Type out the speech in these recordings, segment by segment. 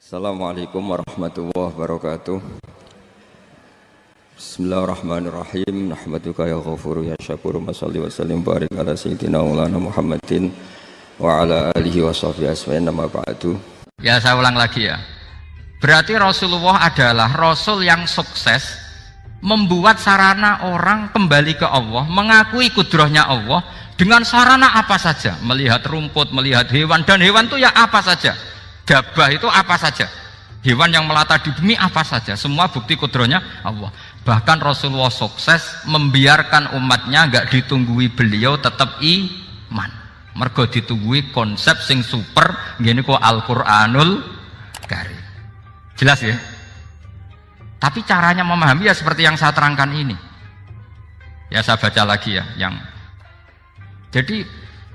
Assalamualaikum warahmatullahi wabarakatuh. Bismillahirrahmanirrahim. Nahmaduka ya ghafuru ya syakuru. Masalli wa sallim barik ala sayyidina maulana Muhammadin wa ala alihi wa sahbihi asma'in nama ba'du. Ya, saya ulang lagi ya. Berarti Rasulullah adalah Rasul yang sukses membuat sarana orang kembali ke Allah, mengakui kudrahnya Allah dengan sarana apa saja, melihat rumput, melihat hewan, dan hewan itu ya apa saja. Gabah itu apa saja, hewan yang melata di bumi apa saja, semua bukti kudrahnya Allah. Bahkan Rasulullah sukses membiarkan umatnya nggak ditunggui beliau tetap iman, mergo ditunggui konsep sing super gini kok Al-Qur'anul Karim. Jelas ya? Tapi caranya memahami ya seperti yang saya terangkan ini. Ya saya baca lagi ya yang jadi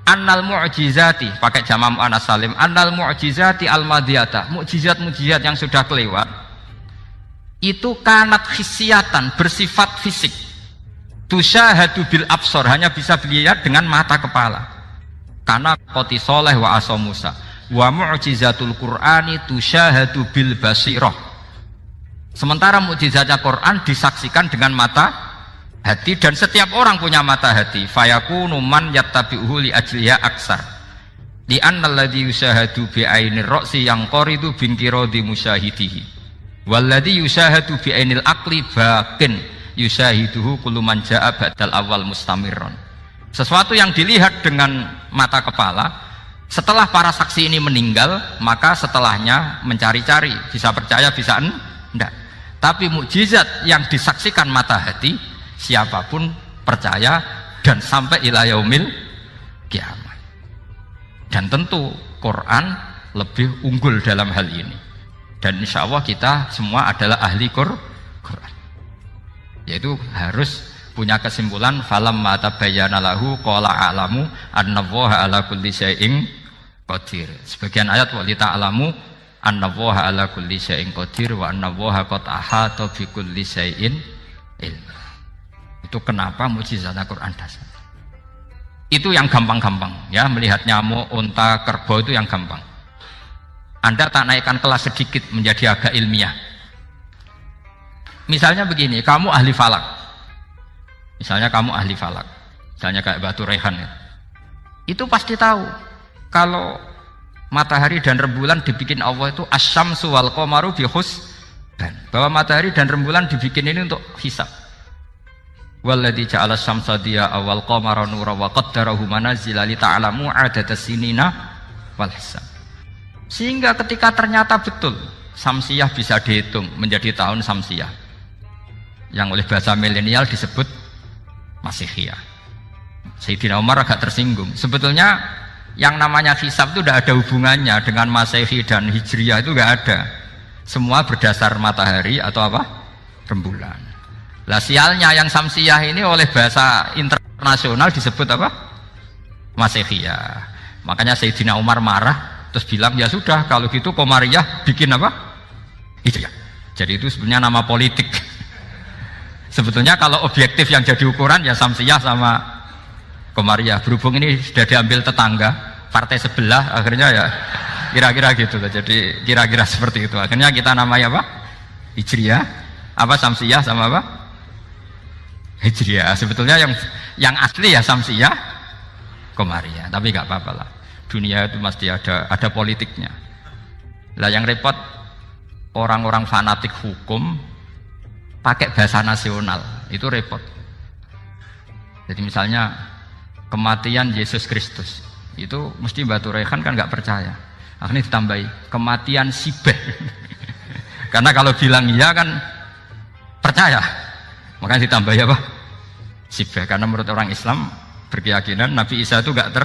annal mu'jizati, pakai jama' mu'annas salim, annal mu'jizati al-madiyata, mukjizat-mukjizat yang sudah kelewat itu kanat khisiatan, bersifat fisik, tusyahadu bil absor, hanya bisa dilihat dengan mata kepala, karena qoti soleh wa asa Musa, wa mu'jizatul qur'ani tusyahadu bil basirah. Sementara mukjizatnya Quran disaksikan dengan mata hati, dan setiap orang punya mata hati. Fayakunu man yattabi'uhu li ajliha aksar li annal ladzi yushahadu bi ainir ra'si yang qaridu bin qiradi musyahidihi wal ladzi yushahadu bi ainil aqli bakin yushahiduhu kullu man jaa ba'dal awal mustamirron. Sesuatu yang dilihat dengan mata kepala, setelah para saksi ini meninggal, maka setelahnya mencari-cari, bisa percaya bisa enggak. Tapi mukjizat yang disaksikan mata hati, siapapun percaya dan sampai ila yaumil kiamat. Dan tentu Quran lebih unggul dalam hal ini. Dan insya Allah kita semua adalah ahli Quran. Yaitu harus punya kesimpulan falamma tabayyana lahu qala a'lamu annallaha ala kulli syai'in qadir. Sebagian ayat wa li ta'lamu annallaha ala kulli syai'in qadir wa annallaha qad ahata bi kulli syai'in ilma. Itu kenapa mukjizatnya Quran dasar. Itu yang gampang-gampang ya, melihat nyamuk, unta, kerbau itu yang gampang. Anda tak naikkan kelas sedikit menjadi agak ilmiah. Misalnya begini, kamu ahli falak. Misalnya kayak Batu Rehan ya. Itu pasti tahu kalau matahari dan rembulan dibikin Allah itu asyamsu wal qamaru bi husban, bahwa matahari dan rembulan dibikin ini untuk hisab. Walladzi ja'ala syamsa diya'a wal qamara nura wa qaddarahu manazila li ta'lamu 'adadas sinina wal hisab. Sehingga ketika ternyata betul samsiyah bisa dihitung menjadi tahun samsiyah, yang oleh bahasa milenial disebut Masihiyah. Sayyidina Umar agak tersinggung. Sebetulnya yang namanya hisab itu tidak ada hubungannya dengan Masehi dan Hijriyah, itu enggak ada. Semua berdasar matahari atau apa? Rembulan. Lah sialnya yang samsiyah ini oleh bahasa internasional disebut apa? Masihiyah. Makanya Sayyidina Umar marah terus bilang ya sudah kalau gitu Qamariyah bikin apa? Hijriyah. Jadi itu sebenarnya nama politik. Sebetulnya kalau objektif yang jadi ukuran ya samsiyah sama Qamariyah. Berhubung ini sudah diambil tetangga partai sebelah, akhirnya ya kira-kira gitu. Jadi kira-kira seperti itu. Akhirnya kita namanya apa? Hijriyah, apa samsiyah sama apa? Hijriyah. Sebetulnya yang asli ya samsiyah, Qamariyah. Tapi nggak apa-apa lah. Dunia itu mesti ada politiknya. Lah yang repot orang-orang fanatik hukum pakai bahasa nasional, itu repot. Jadi misalnya kematian Yesus Kristus, itu mesti Batu Rehan kan nggak percaya. Akhirnya ditambahi kematian Sibeh. Karena kalau bilang iya kan percaya. Makanya ditambahi apa? Sibeh. Karena menurut orang Islam berkeyakinan Nabi Isa itu gak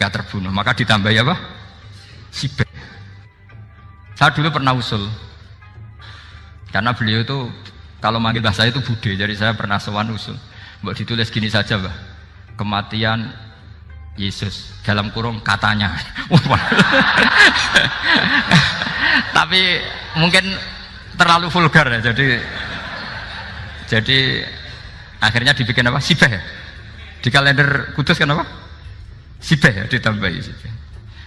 terbunuh, maka ditambahi apa? Sibeh. Saya dulu pernah usul, karena beliau itu kalau manggil bahasa itu bude, jadi saya pernah sewan usul. Mbak ditulis gini saja, Mbak. Kematian Yesus dalam kurung katanya. Tapi mungkin terlalu vulgar ya, jadi akhirnya dibikin apa? Sibeh ya? Di kalender Kudus kan apa? Sibeh ya, ditambahi Sibeh.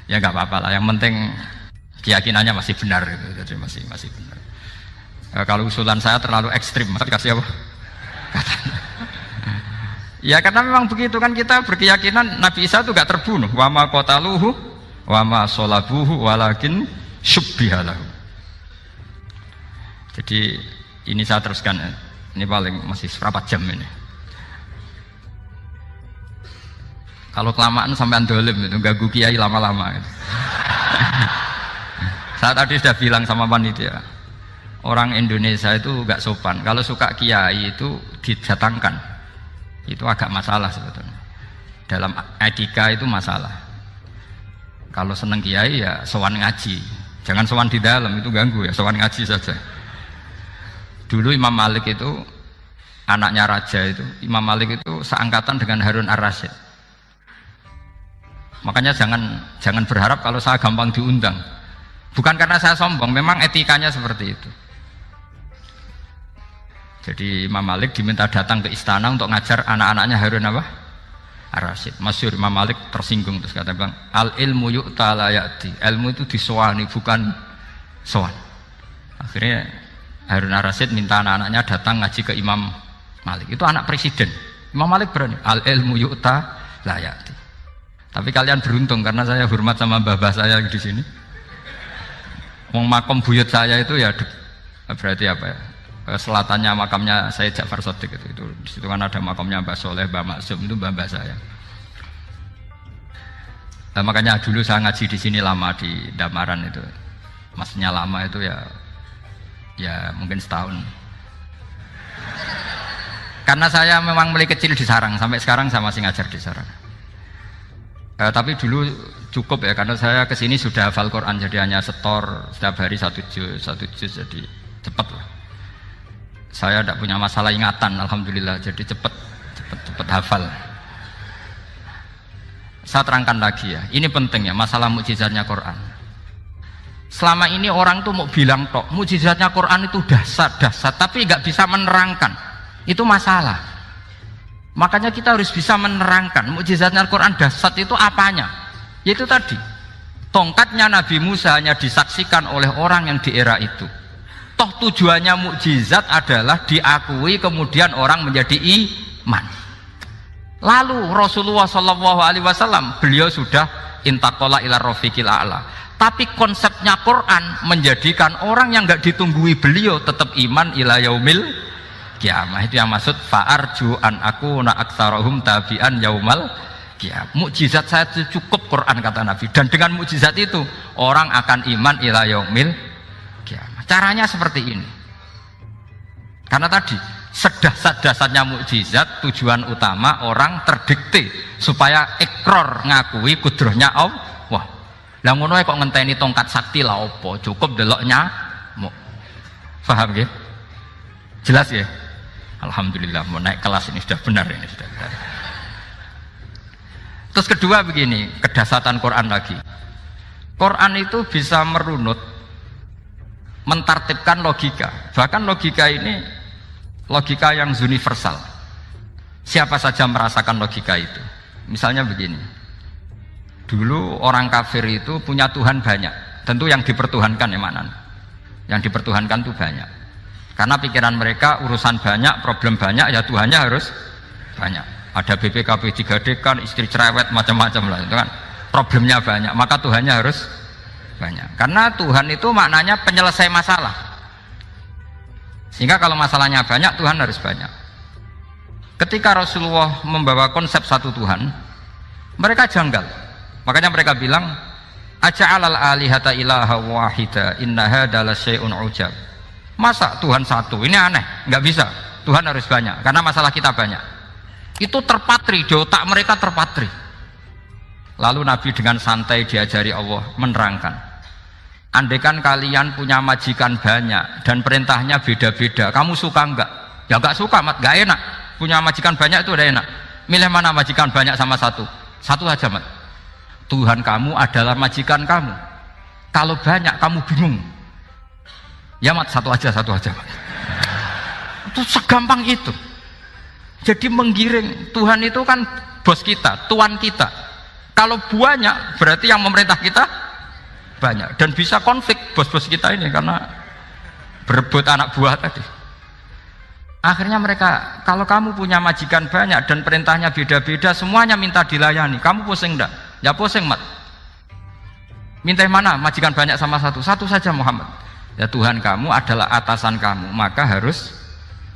Ya nggak apa-apa lah, yang penting keyakinannya masih benar gitu. Jadi masih benar. Kalau usulan saya terlalu ekstrim, masa dikasih apa? Katanya. Ya karena memang begitu kan, kita berkeyakinan Nabi Isa itu gak terbunuh. Wa ma qataluhu wa ma sholabuhu walakin syubbihalahu. Jadi ini saya teruskan, ini paling masih berapa jam ini. Kalau kelamaan sampai dolim itu ganggu kiai lama-lama gitu. Saya tadi sudah bilang sama panitia, orang Indonesia itu gak sopan. Kalau suka kiai itu didatangkan, itu agak masalah sebetulnya. Dalam etika itu masalah. Kalau seneng kiai ya sowan ngaji, jangan sowan di dalam, itu ganggu ya, sowan ngaji saja. Dulu Imam Malik itu anaknya raja itu, Imam Malik itu seangkatan dengan Harun ar-Rasyid. Makanya jangan berharap kalau saya gampang diundang. Bukan karena saya sombong, memang etikanya seperti itu. Jadi Imam Malik diminta datang ke istana untuk ngajar anak-anaknya Harun apa? Ar-Rasyid. Masyhur Imam Malik tersinggung terus kata bilang, al ilmu yu'ta la ya'ti. Ilmu itu disowani bukan sowan. Akhirnya Harun ar-Rasyid minta anak-anaknya datang ngaji ke Imam Malik. Itu anak presiden. Imam Malik berani, al ilmu yu'ta la ya'ti. Tapi kalian beruntung karena saya hormat sama mbah-mbah saya di sini. Wong makom buyut saya itu ya berarti apa ya? Selatannya makamnya saya Ja'far Shadiq itu di situ kan ada makamnya Mbah Soleh, Mbah Maksum, itu mbah-mbah saya. Nah, makanya dulu saya ngaji di sini lama di Damaran itu. Maksudnya lama itu ya mungkin setahun. Karena saya memang mulai kecil di Sarang, sampai sekarang saya masih ngajar di Sarang. Tapi dulu cukup ya, karena saya kesini sudah hafal Quran, jadi hanya setor setiap hari satu juz, jadi cepat lah. Saya tidak punya masalah ingatan, alhamdulillah, jadi cepat hafal. Saya terangkan lagi ya, ini penting ya, masalah mukjizatnya Quran. Selama ini orang tuh mau bilang tok, mukjizatnya Quran itu dahsyat, tapi nggak bisa menerangkan. Itu masalah. Makanya kita harus bisa menerangkan mukjizatnya Al-Quran dahsyat itu apanya. Yaitu tadi, tongkatnya Nabi Musa hanya disaksikan oleh orang yang di era itu. Toh tujuannya mukjizat adalah diakui kemudian orang menjadi iman. Lalu Rasulullah SAW beliau sudah intaqala ila rafiqil a'la. Tapi konsepnya Quran menjadikan orang yang nggak ditunggui beliau tetap iman ila yaumil kiamah. Itu yang maksud fa'arju an aku na aktsarahum tabi'an yaumal kiamah. Mukjizat saya itu cukup Quran kata Nabi, dan dengan mukjizat itu orang akan iman ila yaumil kiamah. Caranya seperti ini. Karena tadi sedahsyat-dahsyatnya mukjizat, tujuan utama orang terdikte supaya ikrar ngakui kudrohnya Allah. Lah ngono kok ngenteni tongkat sakti lah opo? Cukup deloknya. Paham nggih? Jelas ya? Alhamdulillah, mau naik kelas ini sudah benar ini sudah benar. Terus kedua begini, kedahsyatan Quran lagi. Quran itu bisa merunut, mentartibkan logika. Bahkan logika ini logika yang universal. Siapa saja merasakan logika itu. Misalnya begini. Dulu orang kafir itu punya Tuhan banyak. Tentu yang dipertuhankan ya mana? Yang dipertuhankan itu banyak. Karena pikiran mereka urusan banyak, problem banyak, ya Tuhannya harus banyak. Ada BPKB 3D kan, istri cerewet, macam-macam lah, itu kan problemnya banyak, maka Tuhannya harus banyak. Karena Tuhan itu maknanya penyelesai masalah. Sehingga kalau masalahnya banyak, Tuhan harus banyak. Ketika Rasulullah membawa konsep satu Tuhan, mereka janggal. Makanya mereka bilang, aja'alal alihata ilaha wahida inna hadza la syai'un ujab. Masa Tuhan satu? Ini aneh, nggak bisa. Tuhan harus banyak, karena masalah kita banyak. Itu terpatri, di otak mereka terpatri. Lalu Nabi dengan santai diajari Allah menerangkan. Andaikan kalian punya majikan banyak dan perintahnya beda-beda, kamu suka enggak? Ya enggak suka, mat, enggak enak. Punya majikan banyak itu udah enak. Milih mana majikan banyak sama satu? Satu aja, mat. Tuhan kamu adalah majikan kamu. Kalau banyak kamu bingung. Ya mat, satu aja mat. Itu segampang itu. Jadi menggiring, Tuhan itu kan bos kita, tuan kita. Kalau banyak berarti yang memerintah kita banyak dan bisa konflik bos-bos kita ini karena berebut anak buah tadi. Akhirnya mereka, kalau kamu punya majikan banyak dan perintahnya beda-beda, semuanya minta dilayani, kamu pusing enggak? Ya pusing, Mat. Minta mana? Majikan banyak sama satu? Satu saja Muhammad. Ya Tuhan kamu adalah atasan kamu, maka harus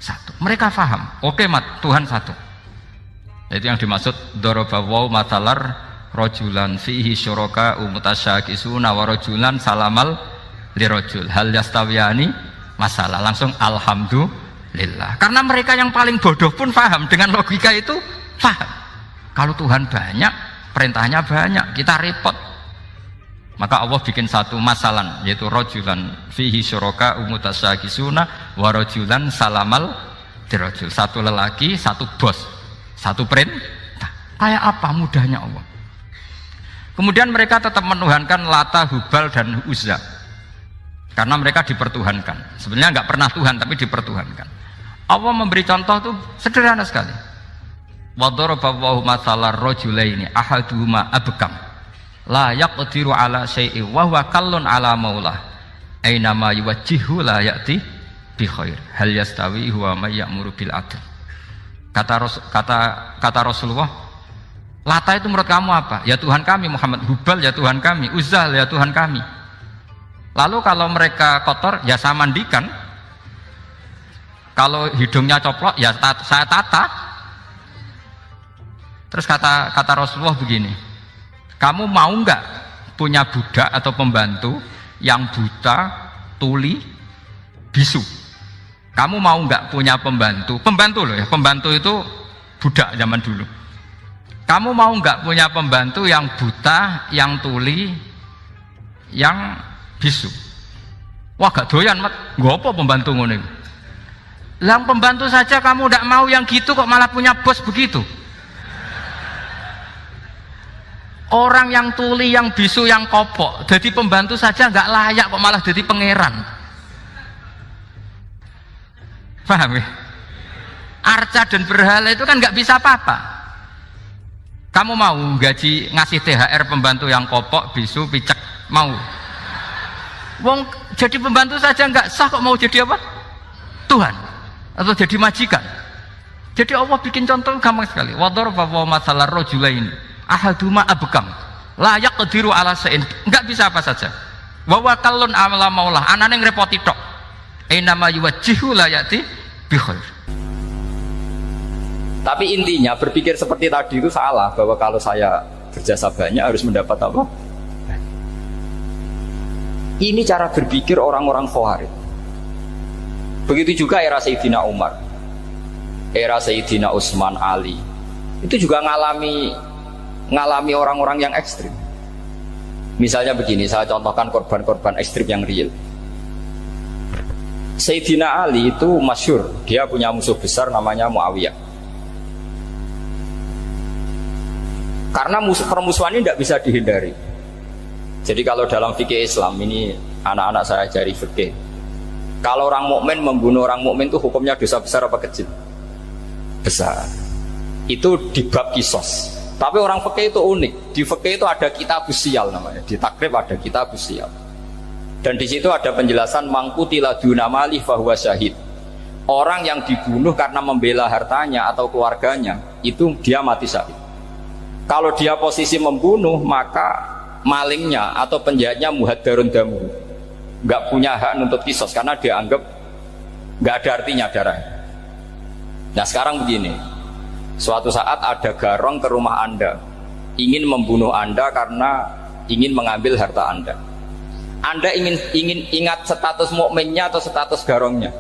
satu. Mereka faham. Oke, Mat, Tuhan satu. Itu yang dimaksud dorobawaw matalar rojulan fihi syuraka umutasyakisuna wa rojulan salamal lirojul hal yastawiyani masalah. Langsung alhamdulillah. Karena mereka yang paling bodoh pun faham dengan logika itu, faham. Kalau Tuhan banyak, perintahnya banyak, kita repot. Maka Allah bikin satu masalan, yaitu rojulan fihi syuraka umutasyakisuna wa rojulan salamal dirojul. Satu lelaki, satu bos, satu perintah. Kayak apa mudahnya Allah. Kemudian mereka tetap menuhankan Lata, Hubal dan Uzza karena mereka dipertuhankan. Sebenarnya nggak pernah Tuhan tapi dipertuhankan. Allah memberi contoh itu sederhana sekali. Wa daraballahu mathalar rajulaini ahaduhuma abkam la yaqdiru ala syai'in wa huwa kallun ala maulah aina ma yuwajjihu la ya'ti bi khair hal yastawi huwa may ya'muru bil adl. Kata Rasulullah, Lata itu menurut kamu apa? Ya Tuhan kami. Muhammad, Hubal ya Tuhan kami. Uzzah ya Tuhan kami. Lalu kalau mereka kotor ya saya mandikan. Kalau hidungnya coplok ya saya tata. Terus kata Rasulullah begini, kamu mau nggak punya budak atau pembantu yang buta, tuli, bisu? Kamu mau nggak punya pembantu? Pembantu loh ya, pembantu itu budak zaman dulu. Kamu mau nggak punya pembantu yang buta, yang tuli, yang bisu? Wah gak doyan, Mat. Nggak apa pembantu ngono. Lah pembantu saja kamu tidak mau yang gitu, kok malah punya bos begitu? Orang yang tuli, yang bisu, yang kopok, jadi pembantu saja nggak layak, kok malah jadi pangeran. Paham ya? Arca dan berhala itu kan nggak bisa apa-apa. Kamu mau gaji ngasih THR pembantu yang kopok, bisu, picek? Mau? Wong jadi pembantu saja nggak sah, kok mau jadi apa? Tuhan atau jadi majikan? Jadi Allah bikin contoh gampang sekali. Wa daraballahu mathalar rajulaini ahaduma abkam la yaqdiru ala syai'in, enggak bisa apa saja. Wa huwa kallun ala maulah, anane ngrepoti tok. Ainama yuwajjihu la yati bi khair. Tapi intinya berpikir seperti tadi itu salah, bahwa kalau saya berjasa banyak harus mendapat apa? Ini cara berpikir orang-orang Khawarij. Begitu juga era Sayyidina Umar, era Sayyidina Utsman, Ali, itu juga ngalami orang-orang yang ekstrim. Misalnya begini, saya contohkan korban-korban ekstrim yang real. Sayyidina Ali itu masyhur, dia punya musuh besar namanya Muawiyah. Karena permusuhan ini tidak bisa dihindari. Jadi kalau dalam fikih Islam ini, anak-anak saya ajari fikih, kalau orang mukmin membunuh orang mukmin itu hukumnya dosa besar apa kecil? Besar. Itu di bab kisos. Tapi orang fikih itu unik. Di fikih itu ada kitab usial namanya. Di takrib ada kitab usial. Dan di situ ada penjelasan mangkutila dunamali fahuwa syahid. Orang yang dibunuh karena membela hartanya atau keluarganya, itu dia mati syahid. Kalau dia posisi membunuh, maka malingnya atau penjahatnya muhaddarun damu, nggak punya hak nuntut kisos karena dia anggap nggak ada artinya darah. Nah sekarang begini, suatu saat ada garong ke rumah Anda, ingin membunuh Anda karena ingin mengambil harta Anda. Anda ingin ingat status mukminnya atau status garongnya.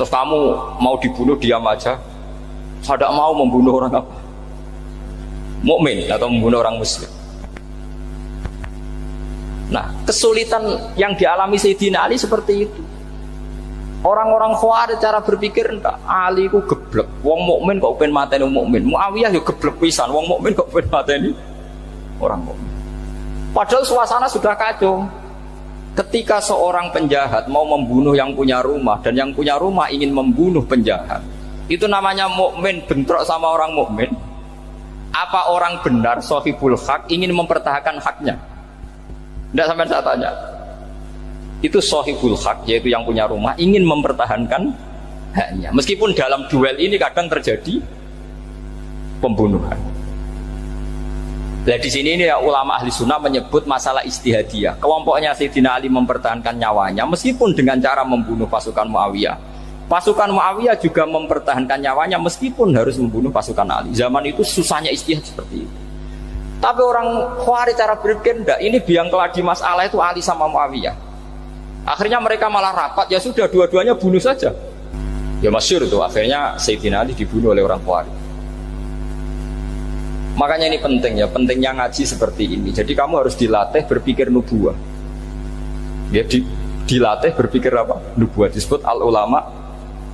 Terus kamu mau dibunuh diam aja, saya tidak mau membunuh orang apa? Mukmin atau membunuh orang muslim. Nah, kesulitan yang dialami Sayyidina Ali seperti itu. Orang-orang Khawarij cara berpikir enggak, Ali ku geblek, wong mukmin kok pengen mateni wong mukmin. Muawiyah yo geblek pisan, wong mukmin kok pengen mateni orang mukmin. Padahal suasana sudah kacau. Ketika seorang penjahat mau membunuh yang punya rumah dan yang punya rumah ingin membunuh penjahat, itu namanya mukmin bentrok sama orang mukmin. Apa orang benar sahibul hak ingin mempertahankan haknya? Tidak sampai saya tanya. Itu sahibul hak, yaitu yang punya rumah, ingin mempertahankan haknya. Meskipun dalam duel ini kadang terjadi pembunuhan. Nah di sini ini ya, ulama ahli sunnah menyebut masalah istihadiyah. Kelompoknya Sayyidina Ali mempertahankan nyawanya meskipun dengan cara membunuh pasukan Muawiyah. Pasukan Muawiyah juga mempertahankan nyawanya meskipun harus membunuh pasukan Ali. Zaman itu susahnya istihad seperti itu. Tapi orang Khawarij cara berpikir enggak, ini biang keladi masalah itu Ali sama Muawiyah. Akhirnya mereka malah rapat, ya sudah dua-duanya bunuh saja. Ya masyhur tuh, akhirnya Sayyidina Ali dibunuh oleh orang Khawarij. Makanya ini penting ya, pentingnya ngaji seperti ini. Jadi kamu harus dilatih berpikir nubuah. Ya dilatih berpikir apa? Nubuah, disebut al ulama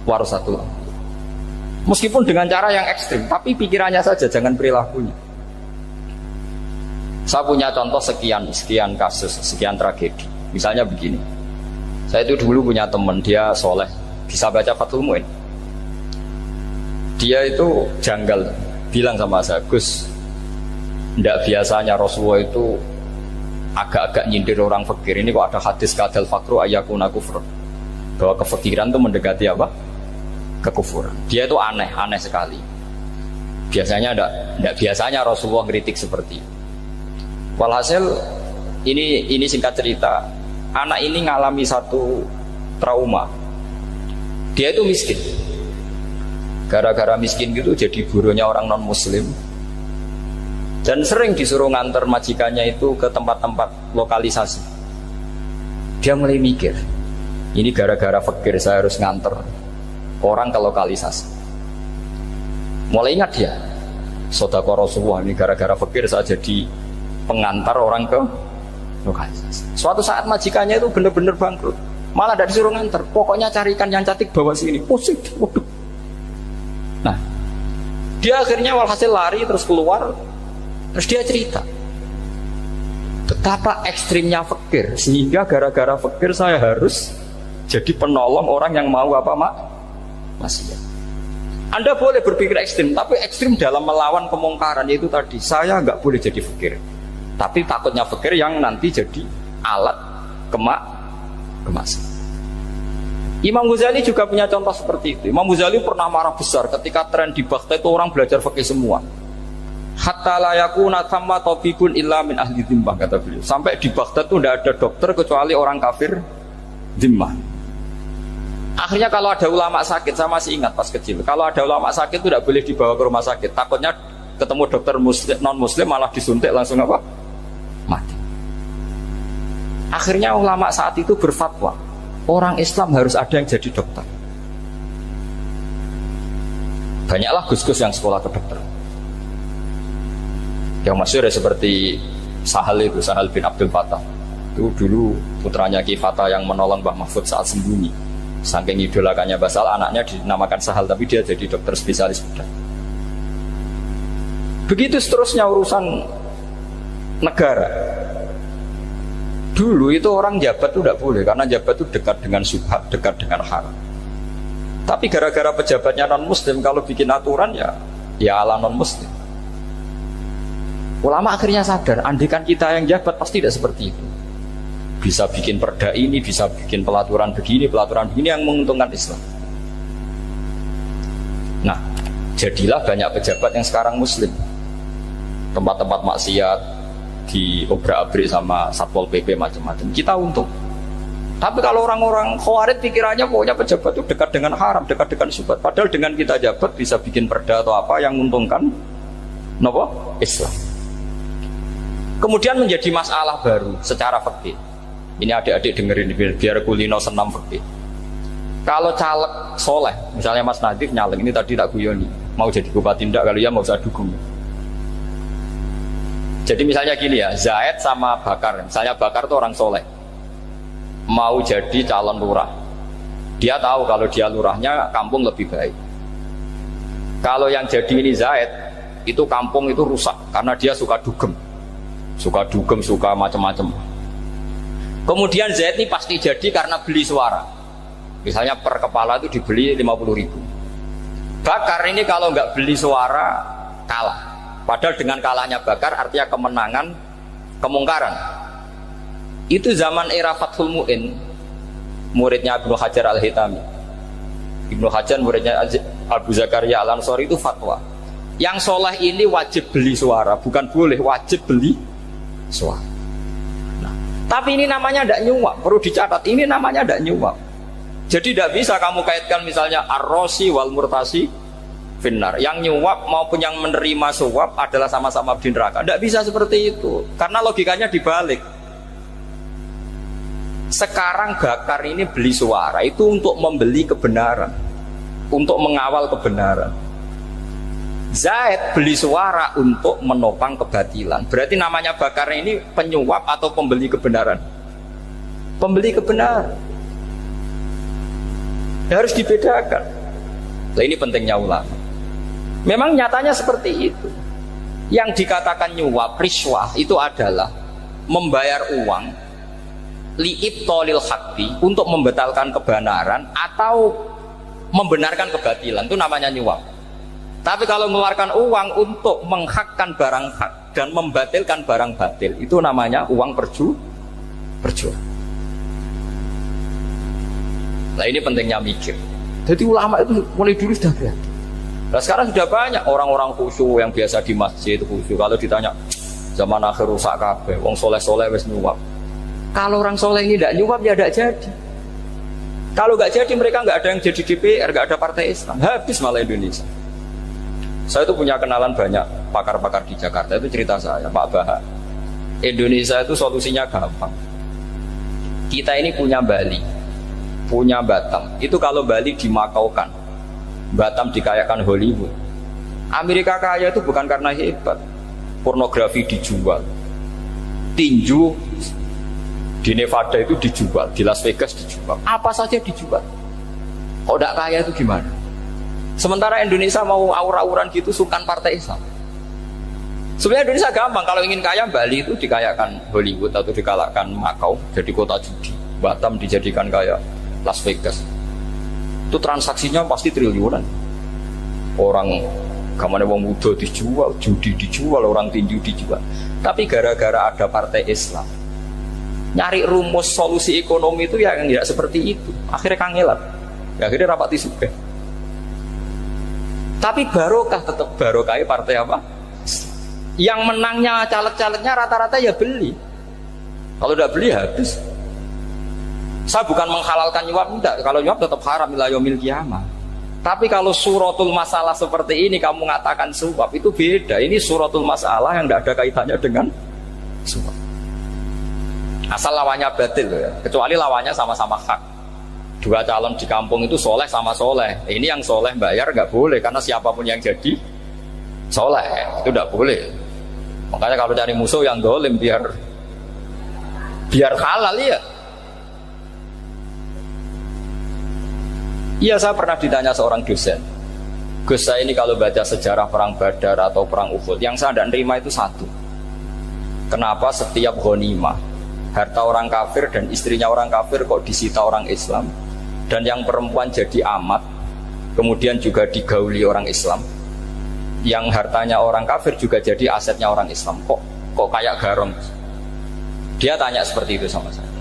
warasatul. Meskipun dengan cara yang ekstrim, tapi pikirannya saja, jangan perilakunya. Saya punya contoh sekian kasus, sekian tragedi. Misalnya begini. Saya itu dulu punya teman, dia soleh, bisa baca Fathul Mu'in. Dia itu janggal, bilang sama saya, Gus, tidak biasanya Rasulullah itu agak-agak nyindir orang fakir. Ini kok ada hadis kadal fakru ayakuna kufur, bahwa kefakiran itu mendekati apa? Kekufuran. Dia itu aneh sekali. Biasanya tidak biasanya Rasulullah ngeritik seperti itu. Walhasil ini singkat cerita, anak ini ngalami satu trauma. Dia itu miskin. Gara-gara miskin gitu jadi burunya orang non muslim. Dan sering disuruh nganter majikannya itu ke tempat-tempat lokalisasi. Dia mulai mikir, ini gara-gara fakir saya harus nganter orang ke lokalisasi. Mulai ingat dia, Sodaqah Rasulullah, ini gara-gara fakir saya jadi pengantar orang ke lokalisasi. Suatu saat majikannya itu benar-benar bangkrut, malah tidak disuruh nganter, pokoknya carikan yang cantik bawa sini. Pusing, waduh. Nah, dia akhirnya walhasil lari terus keluar. Terus dia cerita betapa ekstrimnya fakir, sehingga gara-gara fakir saya harus jadi penolong orang yang mau apa maksiat. Anda boleh berpikir ekstrim, tapi ekstrim dalam melawan kemungkaran, yaitu tadi saya nggak boleh jadi fakir, tapi takutnya fakir yang nanti jadi alat kemaksiatan. Imam Ghazali juga punya contoh seperti itu. Imam Ghazali pernah marah besar ketika tren di Baghdad itu orang belajar fikih semua. Hatta la yakuna thamma tabibun illa min ahli dhimmah, kata beliau. Sampai di Baghdad itu tidak ada dokter kecuali orang kafir dhimmah. Akhirnya kalau ada ulama sakit, saya masih ingat pas kecil, kalau ada ulama sakit itu tidak boleh dibawa ke rumah sakit. Takutnya ketemu dokter non muslim malah disuntik langsung apa? Mati. Akhirnya ulama saat itu berfatwa, orang Islam harus ada yang jadi dokter. Banyaklah gus-gus yang sekolah ke dokter. Yang masyhur ya seperti Sahal bin Abdul Fattah. Itu dulu putranya Ki Fatah yang menolong Mbah Mahfud saat sembunyi. Saking idolakannya Basal, anaknya dinamakan Sahal, tapi dia jadi dokter spesialis bedah. Begitu seterusnya urusan negara. Dulu itu orang jabat itu tidak boleh, karena jabat itu dekat dengan syubhat, dekat dengan haram. Tapi gara-gara pejabatnya non muslim, kalau bikin aturan ya ala non muslim. Ulama akhirnya sadar, andikan kita yang jabat pasti tidak seperti itu. Bisa bikin perda ini, bisa bikin pelaturan begini yang menguntungkan Islam. Nah, jadilah banyak pejabat yang sekarang muslim. Tempat-tempat maksiat diobrak-abrik sama Satpol PP macam-macam. Kita untung. Tapi kalau orang-orang Khawarij pikirannya pokoknya pejabat itu dekat dengan haram, dekat dengan syubhat. Padahal dengan kita jabat bisa bikin perda atau apa yang menguntungkan Islam. Kemudian menjadi masalah baru secara fikih. Ini adik-adik dengerin biar kulino senam fikih. Kalau caleg soleh, misalnya Mas Nadif nyaleng, ini tadi tak guyoni, mau jadi bupati ndak, kalau ya mau usah dukung. Jadi misalnya gini ya, Zaid sama Bakar, misalnya Bakar itu orang soleh, mau jadi calon lurah. Dia tahu kalau dia lurahnya kampung lebih baik. Kalau yang jadi ini Zaid, itu kampung itu rusak karena dia suka dugem, suka macam-macam. Kemudian Zaid ini pasti jadi karena beli suara. Misalnya per kepala itu dibeli 50.000. Bakar ini kalau nggak beli suara kalah. Padahal dengan kalahnya Bakar artinya kemenangan kemungkaran. Itu zaman era Fathul Mu'in, muridnya Ibnu Hajar Al-Hitami. Ibnu Hajar muridnya Abu Zakaria Al-Ansori itu fatwa. Yang soleh ini wajib beli suara, bukan boleh, wajib beli suara. Nah, tapi ini namanya tidak nyuap, perlu dicatat. Ini namanya tidak nyuap. Jadi tidak bisa kamu kaitkan misalnya ar-rosi wal murtasi finnar. Yang nyuap maupun yang menerima suap adalah sama-sama di neraka. Tidak bisa seperti itu, karena logikanya dibalik. Sekarang Bakar ini beli suara itu untuk membeli kebenaran, untuk mengawal kebenaran. Zaid beli suara untuk menopang kebatilan. Berarti namanya Bakar ini penyuap atau pembeli kebenaran? Pembeli kebenaran. Ya, harus dibedakan. Nah, ini pentingnya ulama. Memang nyatanya seperti itu. Yang dikatakan nyuap, riswah itu adalah membayar uang li'ibtolil haqqi, untuk membatalkan kebenaran atau membenarkan kebatilan, itu namanya nyuap. Tapi kalau mengeluarkan uang untuk menghakkan barang hak dan membatalkan barang batil, itu namanya uang perjuangan. Nah, ini pentingnya mikir. Jadi ulama itu mulai dulu sudah berhati. Nah, sekarang sudah banyak orang-orang khusyuk yang biasa di masjid khusyuk. Kalau ditanya zaman akhir rusak kabeh, wong soleh-soleh wis nyuap. Kalau orang soleh ini tidak nyuap, ya tidak jadi. Kalau nggak jadi, mereka nggak ada yang jadi DPR, nggak ada partai Islam, habis malah Indonesia. Saya itu punya kenalan banyak pakar-pakar di Jakarta. Itu cerita saya, Pak Bahak. Indonesia itu solusinya gampang. Kita ini punya Bali, punya Batam. Itu kalau Bali dimakaukan, Batam dikayakan Hollywood. Amerika kaya itu bukan karena hebat, pornografi dijual, tinju di Nevada itu dijual, di Las Vegas dijual, apa saja dijual. Kalau tidak kaya itu gimana? Sementara Indonesia mau aur-auran gitu, sukan partai Islam. Sebenarnya Indonesia gampang, kalau ingin kaya Bali itu dikayakan Hollywood atau dikalahkan Makau jadi kota judi, Batam dijadikan kaya Las Vegas. Itu transaksinya pasti triliunan. Orang kamane wong muda dijual, judi dijual, orang tinju dijual. Tapi gara-gara ada partai Islam, nyari rumus solusi ekonomi itu yang tidak seperti itu, akhirnya kangelan, akhirnya rapati suka. Tapi barokah, tetap barokah partai apa? Yang menangnya caleg-calegnya rata-rata ya beli. Kalau tidak beli habis. Saya bukan menghalalkan nyuap, tidak. Kalau nyuap tetap haram ila yaumil qiyamah. Tapi kalau suratul masalah seperti ini kamu mengatakan suap, itu beda. Ini suratul masalah yang tidak ada kaitannya dengan suap. Asal lawannya batil ya, kecuali lawannya sama-sama hak. Dua calon di kampung itu soleh sama soleh. Ini yang soleh bayar nggak boleh, karena siapapun yang jadi soleh itu nggak boleh. Makanya kalau cari musuh yang dolim biar halal ya. Iya, saya pernah ditanya seorang dosen, Gus, saya ini kalau baca sejarah perang Badar atau perang Uhud, yang saya tidak terima itu satu. Kenapa setiap ghanimah harta orang kafir dan istrinya orang kafir kok disita orang Islam, dan yang perempuan jadi amat kemudian juga digauli orang Islam, yang hartanya orang kafir juga jadi asetnya orang Islam, kok kayak garong? Dia tanya seperti itu sama saya.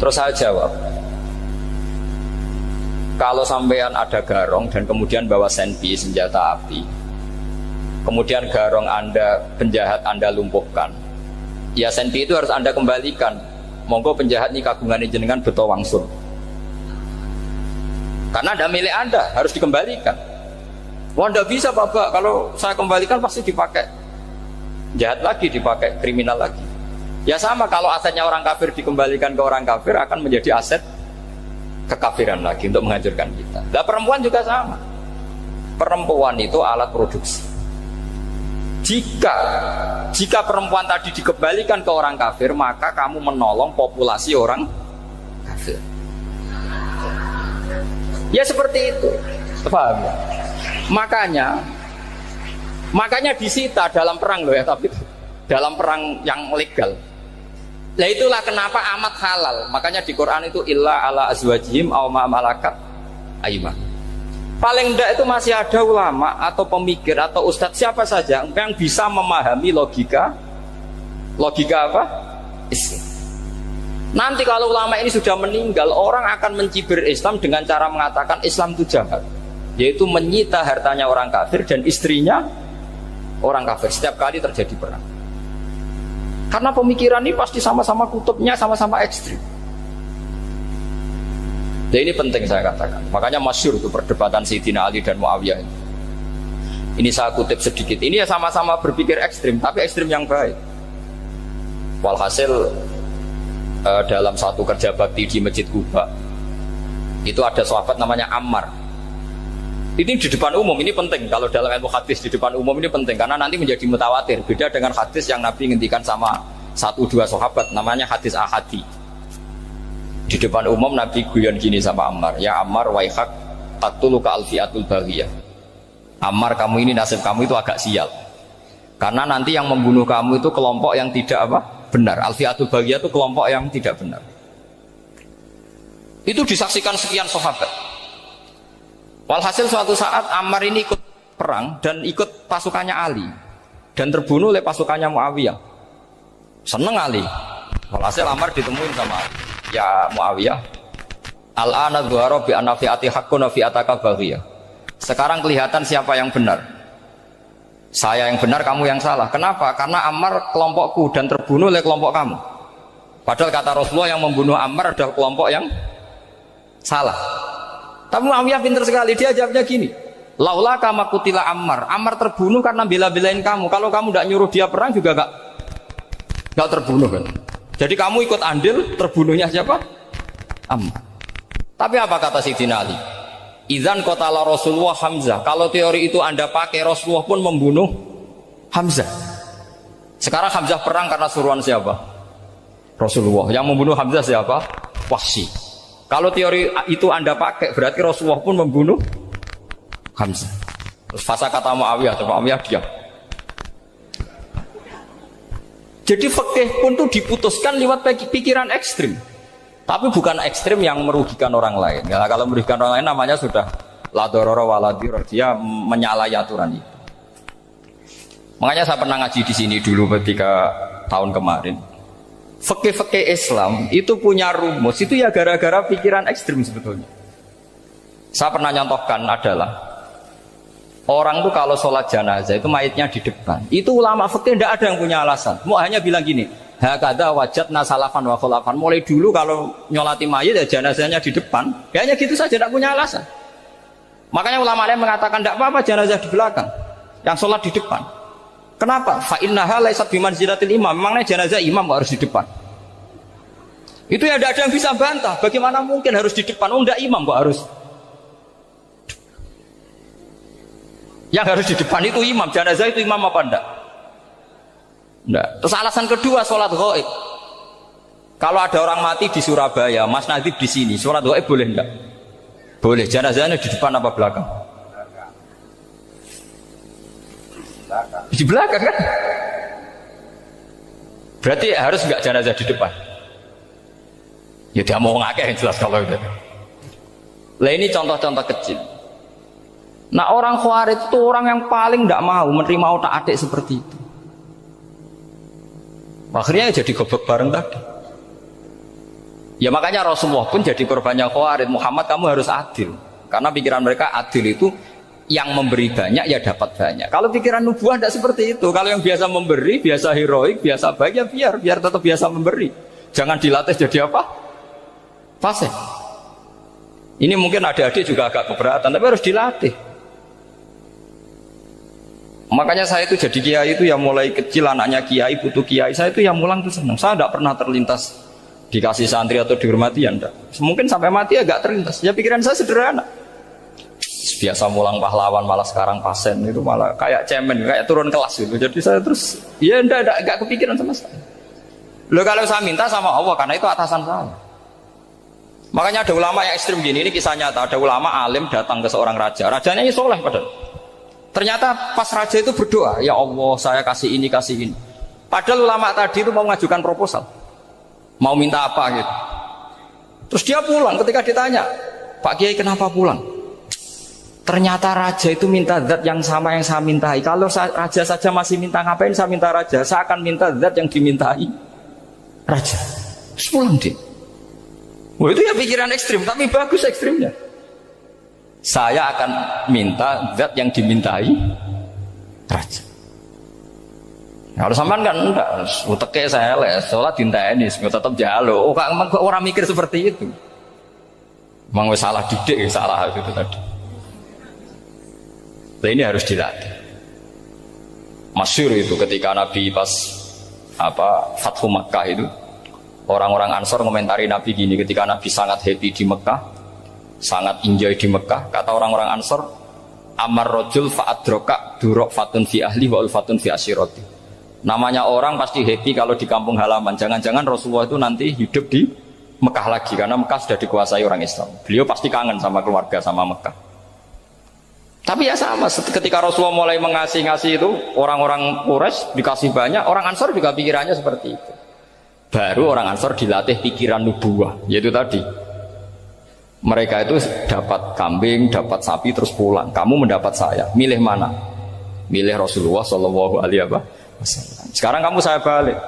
Terus saya jawab, kalau sampean ada garong dan kemudian bawa senpi, senjata api, kemudian garong Anda, penjahat Anda lumpuhkan, ya senpi itu harus Anda kembalikan. Monggo penjahat ini kagungan jenengan beto wangsul, karena ada milik Anda, harus dikembalikan. Wah, tidak bisa Bapak, kalau saya kembalikan pasti dipakai jahat lagi, dipakai kriminal lagi. Ya sama, kalau asetnya orang kafir dikembalikan ke orang kafir akan menjadi aset kekafiran lagi untuk menghancurkan kita. Nah, perempuan juga sama. Perempuan itu alat produksi. Jika perempuan tadi dikembalikan ke orang kafir, maka kamu menolong populasi orang kafir. Ya seperti itu. Paham ya? Makanya disita dalam perang loh ya, tapi dalam perang yang legal. Nah itulah kenapa amat halal. Makanya di Quran itu illa ala azwajihim aw ma malakat aymah. Paling enggak itu masih ada ulama atau pemikir atau ustadz siapa saja yang bisa memahami logika apa? Islam. Nanti kalau ulama ini sudah meninggal, orang akan mencibir Islam dengan cara mengatakan Islam itu jahat, yaitu menyita hartanya orang kafir dan istrinya orang kafir setiap kali terjadi perang. Karena pemikiran ini pasti sama-sama kutubnya, sama-sama ekstrim. Dan ini penting saya katakan. Makanya masyhur itu perdebatan Sayyidina Ali dan Muawiyah. Ini saya kutip sedikit. Ini ya sama-sama berpikir ekstrim, tapi ekstrim yang baik. Walhasil dalam satu kerja bakti di Masjid Kuba, itu ada sahabat namanya Ammar. Ini di depan umum, ini penting. Kalau dalam ilmu hadis di depan umum ini penting, karena nanti menjadi mutawatir. Beda dengan hadis yang Nabi ngendikan sama 1-2 sahabat, namanya hadis ahadi. Di depan umum Nabi guyon gini sama Ammar, ya Ammar waihak atuluka alfiatul baghiyah. Ammar, kamu ini nasib kamu itu agak sial. Karena nanti yang membunuh kamu itu kelompok yang tidak benar. Alfiatul baghiyah itu kelompok yang tidak benar. Itu disaksikan sekian sahabat. Walhasil suatu saat Ammar ini ikut perang dan ikut pasukannya Ali dan terbunuh oleh pasukannya Muawiyah. Seneng Ali. Walhasil Ammar ditemuin sama Ali. Ya Muawiyah, al-ana dhuhara bi anna fi'ati haqqun wa fi'ataka baghiyah. Sekarang kelihatan siapa yang benar. Saya yang benar, kamu yang salah. Kenapa? Karena Ammar kelompokku dan terbunuh oleh kelompok kamu. Padahal kata Rasulullah yang membunuh Ammar adalah kelompok yang salah. Tapi Muawiyah pintar sekali, dia jawabnya gini, laula kama kutila Ammar. Ammar terbunuh karena bela-belain kamu. Kalau kamu tidak nyuruh dia perang juga gak terbunuh kan. Jadi kamu ikut andil, terbunuhnya siapa? Ammar. Tapi apa kata Sayyidina Ali? Idzan qatala Rasulullah Hamzah. Kalau teori itu Anda pakai, Rasulullah pun membunuh Hamzah. Sekarang Hamzah perang karena suruhan siapa? Rasulullah. Yang membunuh Hamzah siapa? Wahsy. Kalau teori itu Anda pakai, berarti Rasulullah pun membunuh Hamzah. Terus fasa kata Muawiyah, Muawiyah diam. Jadi fikih pun tuh diputuskan lewat pikiran ekstrim. Tapi bukan ekstrim yang merugikan orang lain. Ya, kalau merugikan orang lain namanya sudah la dororo wala dirar, dia menyalahi aturan itu. Makanya saya pernah ngaji di sini dulu ketika tahun kemarin. Fikih-fikih Islam itu punya rumus, itu ya gara-gara pikiran ekstrim sebetulnya. Saya pernah nyontohkan adalah orang tuh kalau sholat jenazah itu mayitnya di depan. Itu ulama fikih tidak ada yang punya alasan. Mau hanya bilang gini, hakadha wajadna salafan wa khulafan. Mulai dulu kalau nyolati mayit ya jenazahnya di depan. Ya hanya gitu saja, tidak punya alasan. Makanya ulama lain mengatakan tidak apa-apa jenazah di belakang, yang sholat di depan. Kenapa? Fa innaha laysat bimanzilatil imam. Memangnya jenazah imam kok harus di depan? Itu ya tidak ada yang bisa bantah. Bagaimana mungkin harus di depan? Oh, tidak imam kok harus. Yang harus di depan itu imam, jenazah itu imam apa enggak? Enggak. Terus alasan kedua, sholat ghaib. Kalau ada orang mati di Surabaya, Mas Nadib di sini, sholat ghaib boleh enggak? Boleh. Jenazahnya di depan apa belakang? Di belakang kan? Berarti harus enggak jenazah di depan? Ya dia mau ngakeh yang jelas kalau itu. Lah ini contoh-contoh kecil. Nah orang Khawarij itu orang yang paling tidak mau menerima otak-atik seperti itu. Akhirnya jadi goblok bareng tadi. Ya makanya Rasulullah pun jadi korbannya Khawarij. Muhammad, kamu harus adil. Karena pikiran mereka adil itu yang memberi banyak ya dapat banyak. Kalau pikiran nubuah tidak seperti itu. Kalau yang biasa memberi, biasa heroik, biasa baik ya biar tetap biasa memberi. Jangan dilatih jadi apa? Fasih. Ini mungkin adik-adik juga agak keberatan, tapi harus dilatih. Makanya saya itu jadi kiai itu ya mulai kecil, anaknya kiai, putu kiai, saya itu yang mulang itu senang. Saya tidak pernah terlintas dikasih santri atau dihormati ya enggak. Mungkin sampai mati agak terlintas. Ya pikiran saya sederhana. Biasa mulang pahlawan, malah sekarang pasen itu malah kayak cemen, kayak turun kelas gitu. Jadi saya terus ya enggak kepikiran sama sekali. Loh kalau saya minta sama Allah karena itu atasan saya. Makanya ada ulama yang ekstrim gini, ini kisah nyata. Ada ulama alim datang ke seorang raja. Rajanya ini soleh padahal. Ternyata pas raja itu berdoa, ya Allah saya kasih ini, kasih ini. Padahal ulama tadi itu mau mengajukan proposal, mau minta apa gitu. Terus dia pulang ketika ditanya, Pak Kiai kenapa pulang? Ternyata raja itu minta zat yang sama yang saya mintai. Kalau raja saja masih minta, ngapain saya minta raja? Saya akan minta zat yang dimintai raja. Terus pulang dia. Wah itu ya pikiran ekstrim, tapi bagus ekstrimnya. Saya akan minta zat yang dimintai raja. Kalau sampean kan enggak, uteke saya les, sholat dinteni, tetap jalo. Oh, kok orang mikir seperti itu. Mang salah didik, salah itu tadi. Nah, ini harus dilatih. Masyhur itu ketika Nabi pas Fathu Makkah itu, orang-orang Ansor komentari Nabi gini, ketika Nabi sangat happy di Mekah, sangat enjoy di Mekah, kata orang-orang Ansor, amar rojul fa'adroka durok fatun fi ahli wa ulfatun fi asyiroti. Namanya orang pasti happy kalau di kampung halaman. Jangan-jangan Rasulullah itu nanti hidup di Mekah lagi, karena Mekah sudah dikuasai orang Islam. Beliau pasti kangen sama keluarga, sama Mekah. Tapi ya sama, ketika Rasulullah mulai ngasih itu, orang-orang Quraisy dikasih banyak, orang Ansor juga pikirannya seperti itu. Baru orang Ansor dilatih pikiran nubuwah, yaitu tadi. Mereka itu dapat kambing, dapat sapi, terus pulang. Kamu mendapat saya, milih mana? Milih Rasulullah Shallallahu Alaihi Wasallam. Sekarang kamu saya balik.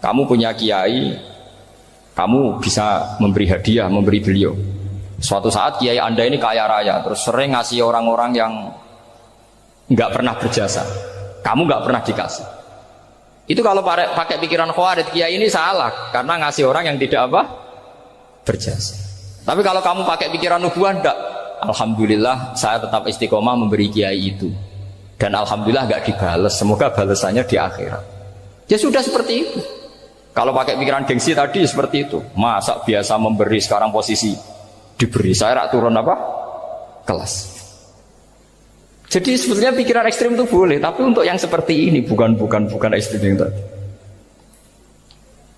Kamu punya kiai, kamu bisa memberi hadiah, memberi beliau. Suatu saat kiai Anda ini kaya raya, terus sering ngasih orang-orang yang nggak pernah berjasa. Kamu nggak pernah dikasih. Itu kalau pakai pikiran Khawarij, kiai ini salah karena ngasih orang yang tidak berjasa. Tapi kalau kamu pakai pikiran nubuah, enggak. Alhamdulillah saya tetap istiqomah memberi kiai itu. Dan alhamdulillah nggak dibales. Semoga balasannya di akhirat. Ya sudah seperti itu. Kalau pakai pikiran gengsi tadi seperti itu. Masa biasa memberi, sekarang posisi diberi, saya rak turun kelas. Jadi sebetulnya pikiran ekstrim itu boleh, tapi untuk yang seperti ini bukan ekstrim yang tadi.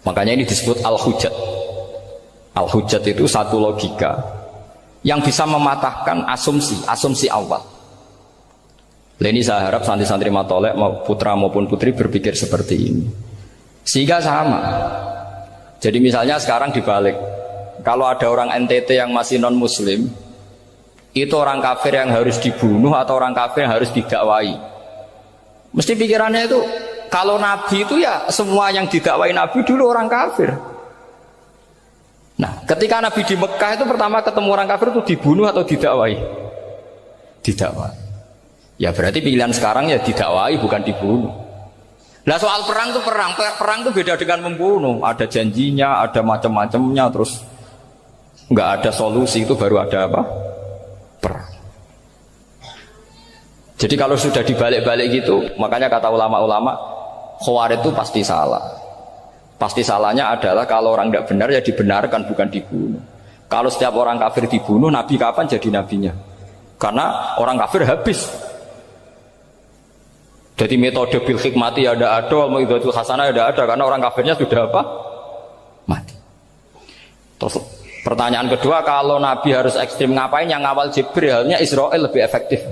Makanya ini disebut al-hujjat. Al-hujjat itu satu logika yang bisa mematahkan asumsi awal. Ini saya harap santri-santri matolek putra maupun putri berpikir seperti ini. Sehingga sama. Jadi misalnya sekarang dibalik, kalau ada orang NTT yang masih non muslim, itu orang kafir yang harus dibunuh atau orang kafir yang harus didakwai. Mesti pikirannya itu, kalau Nabi itu ya semua yang didakwai Nabi dulu orang kafir. Nah ketika Nabi di Mekah itu pertama ketemu orang kafir itu dibunuh atau didakwai? Didakwai. Ya berarti pilihan sekarang ya didakwai bukan dibunuh. Nah soal perang itu perang itu beda dengan membunuh. Ada janjinya, ada macam-macamnya, terus nggak ada solusi, itu baru ada perang. Jadi kalau sudah dibalik-balik gitu, makanya kata ulama-ulama, Khawarij itu pasti salah. Pasti salahnya adalah kalau orang nggak benar ya dibenarkan, bukan dibunuh. Kalau setiap orang kafir dibunuh, Nabi kapan jadi nabinya? Karena orang kafir habis. Jadi metode bil hikmati ya ada, mau'izatul hasanah ya ada, karena orang kafirnya sudah mati. Terus pertanyaan kedua, kalau Nabi harus ekstrim ngapain? Yang ngawal Jibril, halnya Israel lebih efektif.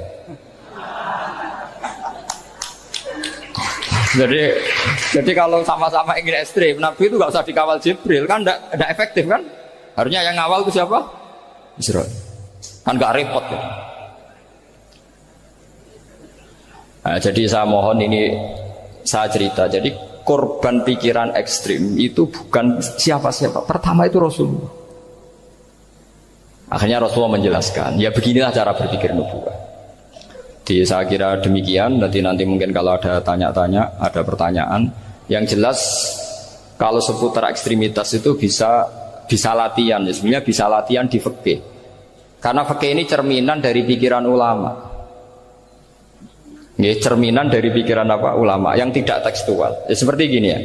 Jadi kalau sama-sama ingin ekstrim, Nabi itu nggak usah dikawal Jibril, kan tidak efektif kan? Harusnya yang ngawal itu siapa? Israel. Kan nggak repot gitu. Nah, jadi saya mohon ini saya cerita. Jadi korban pikiran ekstrim itu bukan siapa-siapa. Pertama itu Rasulullah. Akhirnya Rasulullah menjelaskan, ya beginilah cara berpikir nubuwah. Jadi saya kira demikian. Nanti mungkin kalau ada tanya-tanya, ada pertanyaan. Yang jelas kalau seputar ekstremitas itu bisa latihan. Ya, sebenarnya bisa latihan di fikih. Karena fikih ini cerminan dari pikiran ulama. Ini cerminan dari pikiran ulama yang tidak tekstual. Ya, seperti gini ya.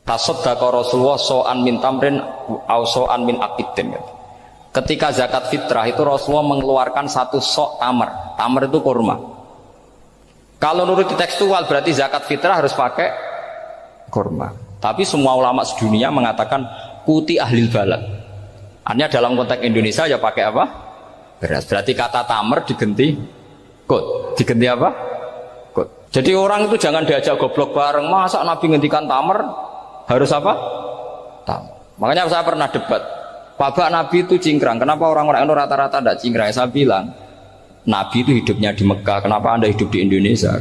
Tasaddaqa Rasulullah so'an min tamrin au so'an min aqidin. Ketika zakat fitrah itu Rasulullah mengeluarkan satu sok tamar. Tamar itu kurma. Kalau menurut tekstual berarti zakat fitrah harus pakai kurma. Tapi semua ulama sedunia mengatakan kuti ahlil balad. Artinya dalam konteks Indonesia ya pakai apa? Beras. Berarti kata tamar diganti kot, diganti apa? Kot. Jadi orang itu jangan diajak goblok bareng. Masa Nabi ngendikan tamar harus apa? Tamar. Makanya saya pernah debat. Pak Nabi itu cingkrang. Kenapa orang-orang itu rata-rata tidak cingkrang? Saya bilang, Nabi itu hidupnya di Mekah. Kenapa Anda hidup di Indonesia?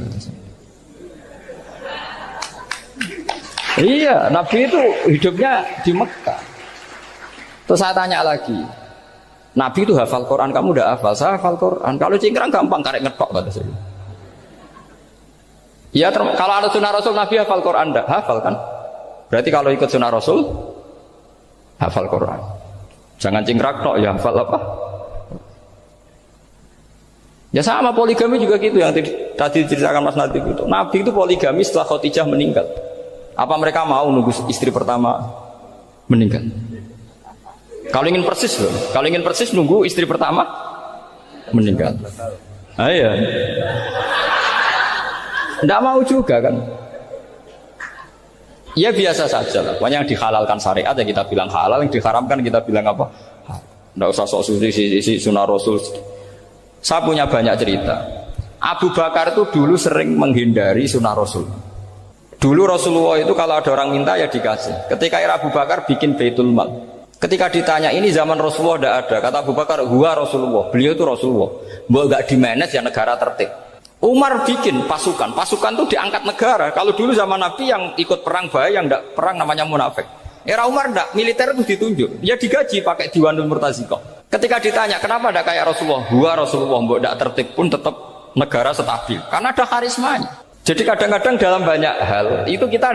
Iya, Nabi itu hidupnya di Mekah. Terus saya tanya lagi, Nabi itu hafal Quran, kamu udah hafal? Saya hafal Quran. Kalau cingkrang gampang, karek ngetok kata saya. Ya, kalau ada sunnah Rasul, Nabi hafal Quran enggak? Hafal kan? Berarti kalau ikut sunnah Rasul, hafal Quran. Jangan cingkrang tok, ya hafal apa? Ya sama poligami juga gitu yang tadi diceritakan Mas Nadif itu. Nabi itu poligami setelah Khadijah meninggal. Apa mereka mau nunggu istri pertama meninggal? Kalau ingin persis loh, kalau ingin persis nunggu istri pertama meninggal. Ah iya. Nggak mau juga kan? Ya biasa saja lah. Pokoknya yang dihalalkan syariat ya kita bilang halal, yang diharamkan kita bilang apa? Nggak usah sok suci sunnah Rasul. Saya punya banyak cerita. Abu Bakar itu dulu sering menghindari sunnah Rasul. Dulu Rasulullah itu kalau ada orang minta ya dikasih. Ketika era Abu Bakar bikin Baitul Mal. Ketika ditanya ini zaman Rasulullah tidak ada. Kata Abu Bakar, huwa Rasulullah. Beliau itu Rasulullah. Mau gak dimanage ya negara tertib. Umar bikin pasukan. Pasukan itu diangkat negara. Kalau dulu zaman Nabi yang ikut perang bahaya, yang tidak perang namanya munafik. Era Umar tidak, militer itu ditunjuk. Ya digaji pakai Diwanul Murtaziqah. Ketika ditanya kenapa tidak kayak Rasulullah, huwa Rasulullah. Mau tidak tertib pun tetap negara stabil. Karena ada karismanya. Jadi kadang-kadang dalam banyak hal itu kita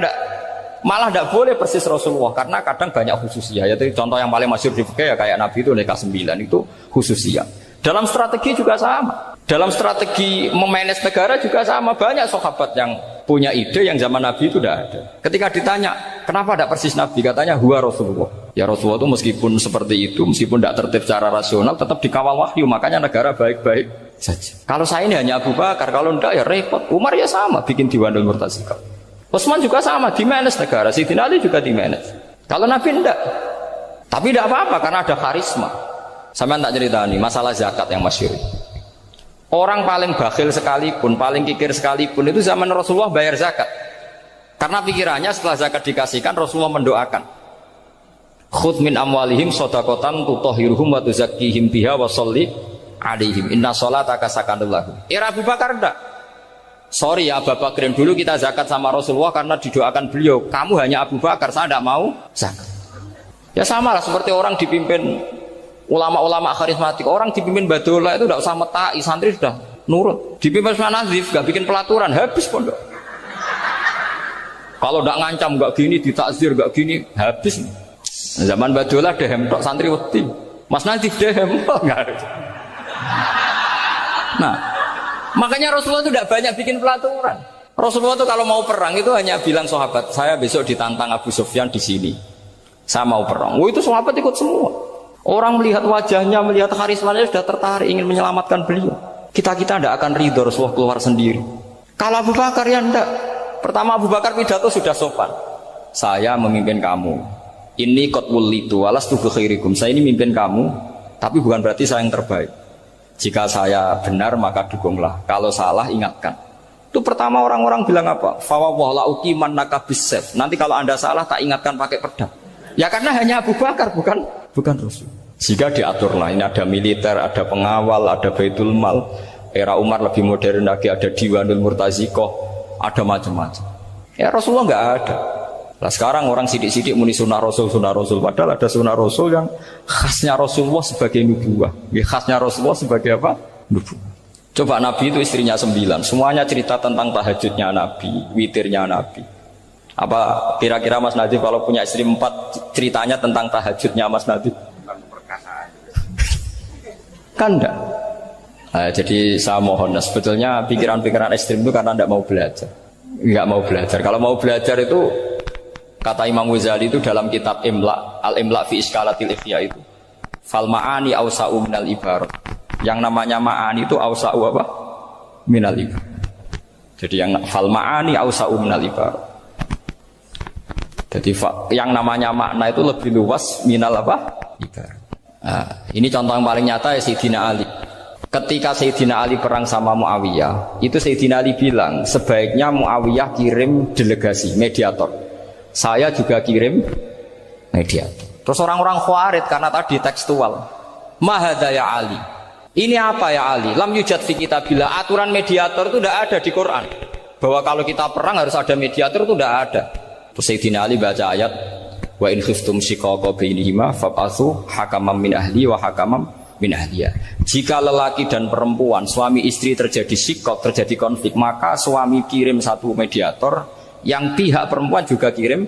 malah tidak boleh persis Rasulullah karena kadang banyak khususnya. Yaitu contoh yang paling masyhur di fikih ya kayak Nabi itu nikah 9 itu khususnya. Dalam strategi juga sama. Dalam strategi memanage negara juga sama. Banyak sahabat yang punya ide yang zaman Nabi itu tidak ada. Ketika ditanya kenapa tidak persis Nabi, katanya huwa Rasulullah. Ya Rasulullah itu meskipun seperti itu, meskipun tidak tertib secara rasional, tetap dikawal wahyu. Makanya negara baik-baik saja. Kalau saya ini hanya Abu Bakar, kalau enggak ya repot. Umar ya sama, bikin Diwanul Murtaziqah. Utsman juga sama, di-manage negara. Sayyidina Ali juga di-manage. Kalau Nabi enggak. Tapi enggak apa-apa karena ada karisma. Sampeyan tak cerita nih masalah zakat yang masyhur. Orang paling bakhil sekalipun, paling kikir sekalipun itu zaman Rasulullah bayar zakat. Karena pikirannya setelah zakat dikasihkan Rasulullah mendoakan. Khudh min amwalihim shadaqatan tutahhiruhum wa tuzakkihim biha wa sholli alaihim inna sholataka sakanul lahum. Era Abu Bakar enggak. Sorry ya Abu Bakrin, dulu kita zakat sama Rasulullah karena didoakan beliau. Kamu hanya Abu Bakar, saya tidak mau zakat. Ya sama lah seperti orang dipimpin ulama-ulama karismatik. Orang dipimpin Badullah itu tidak usah metai, santri sudah nurut. Dipimpin Usman Nazif, gak bikin pelaturan, habis pondok. Kalau tidak ngancam, gak gini, ditakzir, gak gini, habis. Zaman Badullah dehem tok santri wedi. Mas Nazif dehem enggak ada. Nah, makanya Rasulullah itu tidak banyak bikin pelaturan. Rasulullah itu kalau mau perang itu hanya bilang sahabat, saya besok ditantang Abu Sufyan di sini. Saya mau perang. Itu sahabat ikut semua. Orang melihat wajahnya, melihat karismanya sudah tertarik ingin menyelamatkan beliau. Kita tidak akan ridho Rasulullah keluar sendiri. Kalau Abu Bakar ya enggak. Pertama Abu Bakar pidato sudah sopan. Saya memimpin kamu. Ini qatwul litu walastu bi khairikum. Saya ini memimpin kamu, tapi bukan berarti saya yang terbaik. Jika saya benar maka dukunglah. Kalau salah ingatkan. Itu pertama orang-orang bilang apa? Fawwah la uqiman naka bisayf. Nanti kalau Anda salah tak ingatkan pakai pedang. Ya karena hanya Abu Bakar bukan Rasul. Jika diatur lah, ini ada militer, ada pengawal, ada Baitul Mal. Era Umar lebih modern lagi, ada Diwanul Murtaziqah, ada macam-macam. Ya Rasulullah nggak ada. Nah sekarang orang sidik-sidik muni sunnah Rasul, padahal ada sunnah Rasul yang khasnya Rasulullah sebagai nubuwah. Khasnya Rasulullah sebagai apa? Nubuwah. Coba Nabi itu istrinya 9, semuanya cerita tentang tahajudnya Nabi, witirnya Nabi. Apa kira-kira Mas Nadif kalau punya istri 4 ceritanya tentang tahajudnya Mas Nadif? Kan enggak. Nah, jadi saya mohon, sebetulnya pikiran-pikiran ekstrim itu karena enggak mau belajar. Enggak mau belajar. Kalau mau belajar itu kata Imam Ghazali itu dalam kitab Imla, Al-Imla fi Iskalatil Ikhya itu. Fal ma'ani awsa'u minal ibarat. Yang namanya ma'ani itu awsa'u apa? Minal ibarat. Jadi yang fal ma'ani awsa'u minal ibarat. Jadi yang namanya makna itu lebih luas minal apa? Ibarat. Nah, ini contoh yang paling nyata ya Sayyidina Ali. Ketika Sayyidina Ali perang sama Muawiyah, itu Sayyidina Ali bilang sebaiknya Muawiyah kirim delegasi, mediator. Saya juga kirim mediator. Terus orang-orang Khawarij karena tadi tekstual. Mahadha ya Ali. Ini apa ya Ali? Lam yujad fi kitabillah. Aturan mediator itu tidak ada di Quran. Bahwa kalau kita perang harus ada mediator itu tidak ada. Terus Sayyidina Ali baca ayat wa in khiftum shiqaqa bainihima fab'atsu hakaman min ahli wa hakaman min ahliya. Jika lelaki dan perempuan suami istri terjadi shiqaq, terjadi konflik, maka suami kirim satu mediator, yang pihak perempuan juga kirim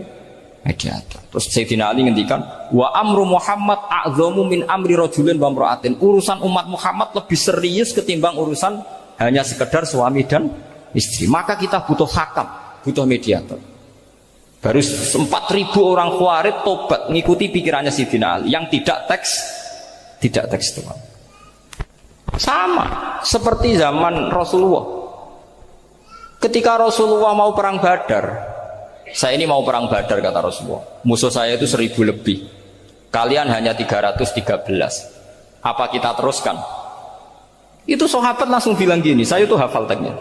mediator. Terus Sayyidina Ali ngendikan wa amru Muhammad a'dhamu min amri rajulin wa imra'atin. Urusan umat Muhammad lebih serius ketimbang urusan hanya sekedar suami dan istri. Maka kita butuh hakam, butuh mediator. Baru 4.000 orang Khawarij tobat ngikuti pikirannya Sayyidina Ali yang tidak tekstual. Sama seperti zaman Rasulullah. Ketika Rasulullah mau perang Badar, saya ini mau perang Badar kata Rasulullah. Musuh saya itu 1.000 lebih. Kalian hanya 313. Apa kita teruskan? Itu sahabat langsung bilang gini, saya itu hafal teksnya.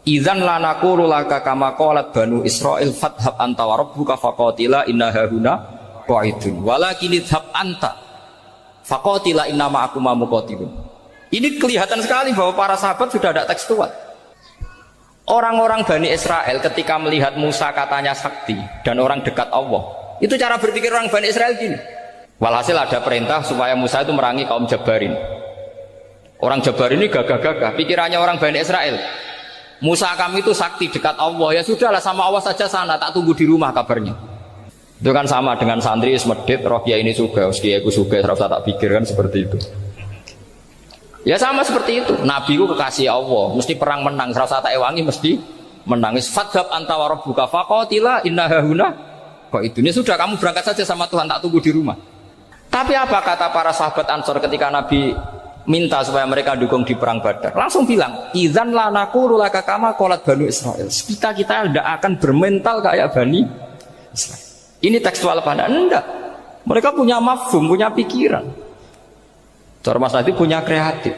Idzan la naqulu laka kama qalat banu Israil fathab anta wa rabbuka faqatila inna hahuna qa'idun walakin idhab anta faqatila inna ma'akum muqatilun. Ini kelihatan sekali bahwa para sahabat sudah ada tekstual. Orang-orang Bani Israel ketika melihat Musa katanya sakti dan orang dekat Allah, itu cara berpikir orang Bani Israel gini. Walhasil ada perintah supaya Musa itu merangi kaum Jabarin. Orang Jabarin ini gagah-gagah, pikirannya orang Bani Israel, Musa kami itu sakti dekat Allah, ya sudahlah sama Allah saja sana, tak tunggu di rumah kabarnya. Itu kan sama dengan santri semedit, roh kiai ini suga, kiai aku suga, serasa tak pikir kan seperti itu. Ya sama seperti itu. Nabi itu kekasih Allah, mesti perang menang, serasa tak ewangi mesti menang. Fadhab anta wa rabbuka faqatila inna hahuna qa'idun. Ya sudah kamu berangkat saja sama Tuhan, tak tunggu di rumah. Tapi apa kata para sahabat Ansor ketika Nabi minta supaya mereka dukung di perang Badar? Langsung bilang, idzan la naqulu laka kama qalat banu Israil. Kita tidak akan bermental kayak Bani Israil. Ini tekstual pada enggak. Mereka punya mafhum, punya pikiran. Cara Mas Hadi punya kreatif.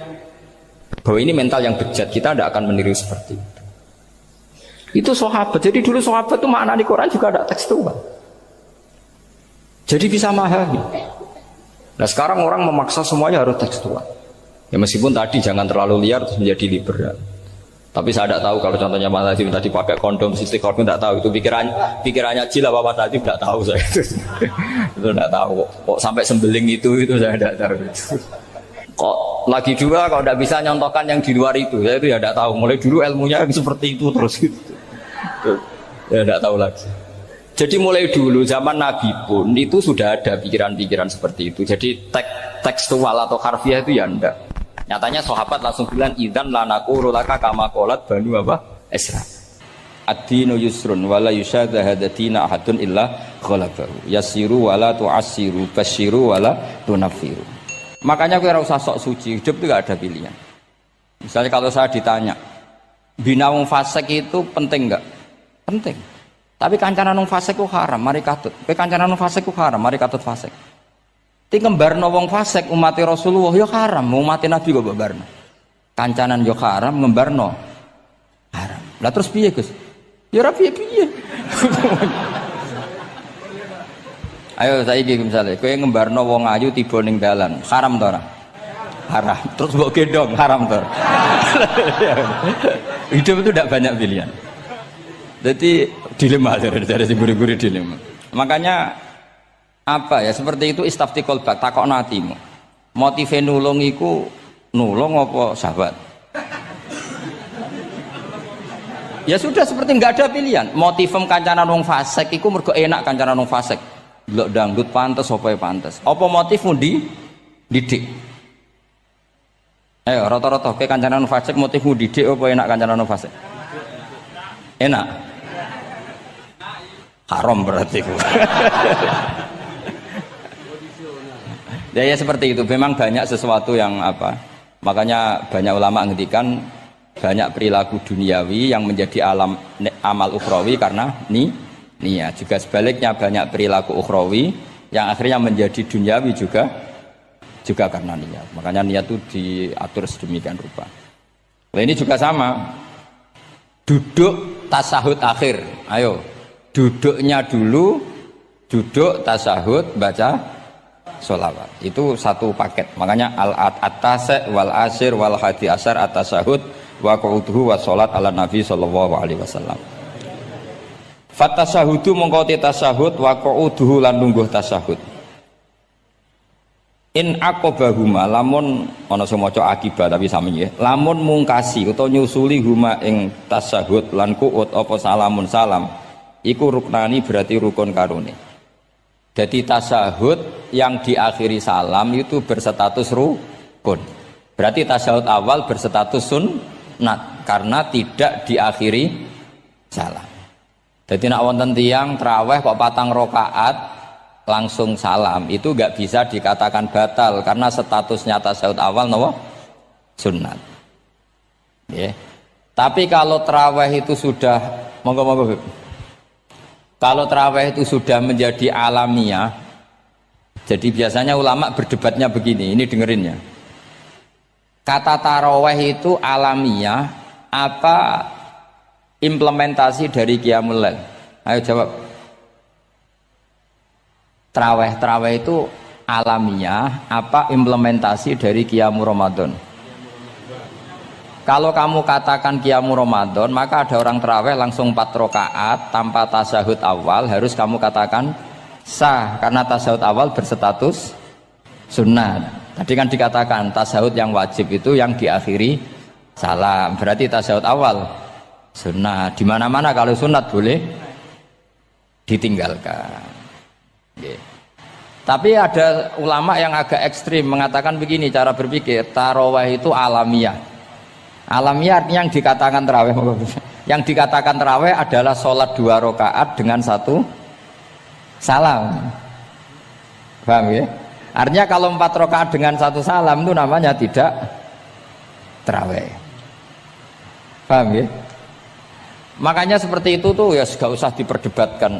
Bahwa ini mental yang bejat, kita tidak akan meniru seperti itu. Itu sahabat. Jadi dulu sahabat itu makna di Quran juga ada tekstual. Jadi bisa memahami. Nah sekarang orang memaksa semuanya harus tekstual. Ya meskipun tadi jangan terlalu liar terus menjadi liberal. Tapi saya tidak tahu kalau contohnya Mas Hadi tadi pakai kondom sistik kordon, tidak tahu itu pikirannya Jil apa Mas Hadi, tidak tahu saya itu. Itu tidak tahu kok sampai sembeling itu saya tidak tahu. Kok lagi juga kalau tidak bisa nyontohkan yang di luar itu, saya itu ya tidak tahu. Mulai dulu ilmunya seperti itu terus gitu. Ya tidak tahu lagi. Jadi mulai dulu zaman Nabi pun itu sudah ada pikiran-pikiran seperti itu. Jadi tekstual atau harfiah itu ya enggak. Nyatanya sahabat langsung bilang idzan la naqulu laka kama qalat banu Isra. Ad-dinu yusrun wala yusyadha hadatina ahadun illa ghalabahu. Yasiru wala tu'assiru basyiru wala tunaffiru. Makanya kowe ora usah sok suci, hidup itu enggak ada pilihan. Misalnya kalau saya ditanya, bina wong fasik itu penting enggak? Penting. Tapi kancanan wong fasik ku haram, mari katut. Kowe kancanan wong fasik ku haram, mari katut fasik. Ti ngembarno wong fasik umat Rasulullah ya haram, umat Nabi kok barno. Kancanan yo haram, ngembarno haram. Lah terus piye, Gus? Ya ora piye-piye. Ayo saiki misale kowe ngembarno wong ayu tiba ning dalan, haram to ora? Haram. Terus mbok gendong, haram to. Hidup itu tidak banyak pilihan. Jadi dilema dari guru-guru dilema. Makanya apa ya seperti itu istafti kolbak takok natimu. Motive nulung iku nulung apa sahabat? Ya sudah seperti nggak ada pilihan. Motivem kancanan wong fasik iku mergo enak kancanan wong fasik. Delok dangdut pantes apa pantes. Apa motifmu didik? Ayo rata-rata ke kancanan wong fasik motifmu didik apa enak kancanan wong fasik? Enak. Haram berarti. Ya seperti itu. Memang banyak sesuatu yang apa? Makanya banyak ulama ngendikan banyak perilaku duniawi yang menjadi amal ukhrawi karena niat. Juga sebaliknya banyak perilaku ukhrawi yang akhirnya menjadi duniawi juga karena niat. Makanya niat itu diatur sedemikian rupa. Nah, ini juga sama. Duduk tasahud akhir. Ayo. Duduknya dulu, duduk tasahud baca sholawat. Itu satu paket. Makanya al-atase wal asir wal hadi asar at-tasahud wa qu'uduhu wa sholat ala nabi sallallahu alaihi wasallam. Fatasahudu mongko te tasahud wa qu'uduhu lan lungguh tasahud. In aqobahuma lamun ana sing maca akibat tapi sami nggih. Lamun mungkasi utawa nyusuli huma ing tasahud lan qu'ud apa salamun salam iku ruknani berarti rukun karone. Jadi tasahud yang diakhiri salam itu berstatus rukun. Berarti tasahud awal berstatus sunnat karena tidak diakhiri salam. Jadi nak wonten tiyang traweh kok 4 rakaat langsung salam itu enggak bisa dikatakan batal karena statusnya tasawuf awal nopo sunat. Yeah. Tapi kalau traweh itu sudah monggo kalau traweh itu sudah menjadi alamiah, jadi biasanya ulama berdebatnya begini, ini dengerinnya. Kata taraweh itu alamiah apa implementasi dari Qiyamul Lail? Ayo jawab. Traweh itu alamiah apa implementasi dari Qiyamul Ramadan? Kalau kamu katakan Qiyamul Ramadan, maka ada orang traweh langsung 4 rakaat tanpa tasahud awal, harus kamu katakan sah karena tasahud awal berstatus sunnah. Tadi kan dikatakan tasahud yang wajib itu yang diakhiri salam, berarti tasahud awal sunnah. Di mana-mana kalau sunat boleh ditinggalkan. Yeah. Tapi ada ulama yang agak ekstrim mengatakan begini cara berpikir, tarawih itu alamiah. Alamiah artinya yang dikatakan tarawih, yang dikatakan tarawih adalah sholat 2 rakaat dengan 1 salam. Paham ya? Artinya kalau 4 rakaat dengan 1 salam itu namanya tidak tarawih. Paham ya? Makanya seperti itu tuh ya gak usah diperdebatkan.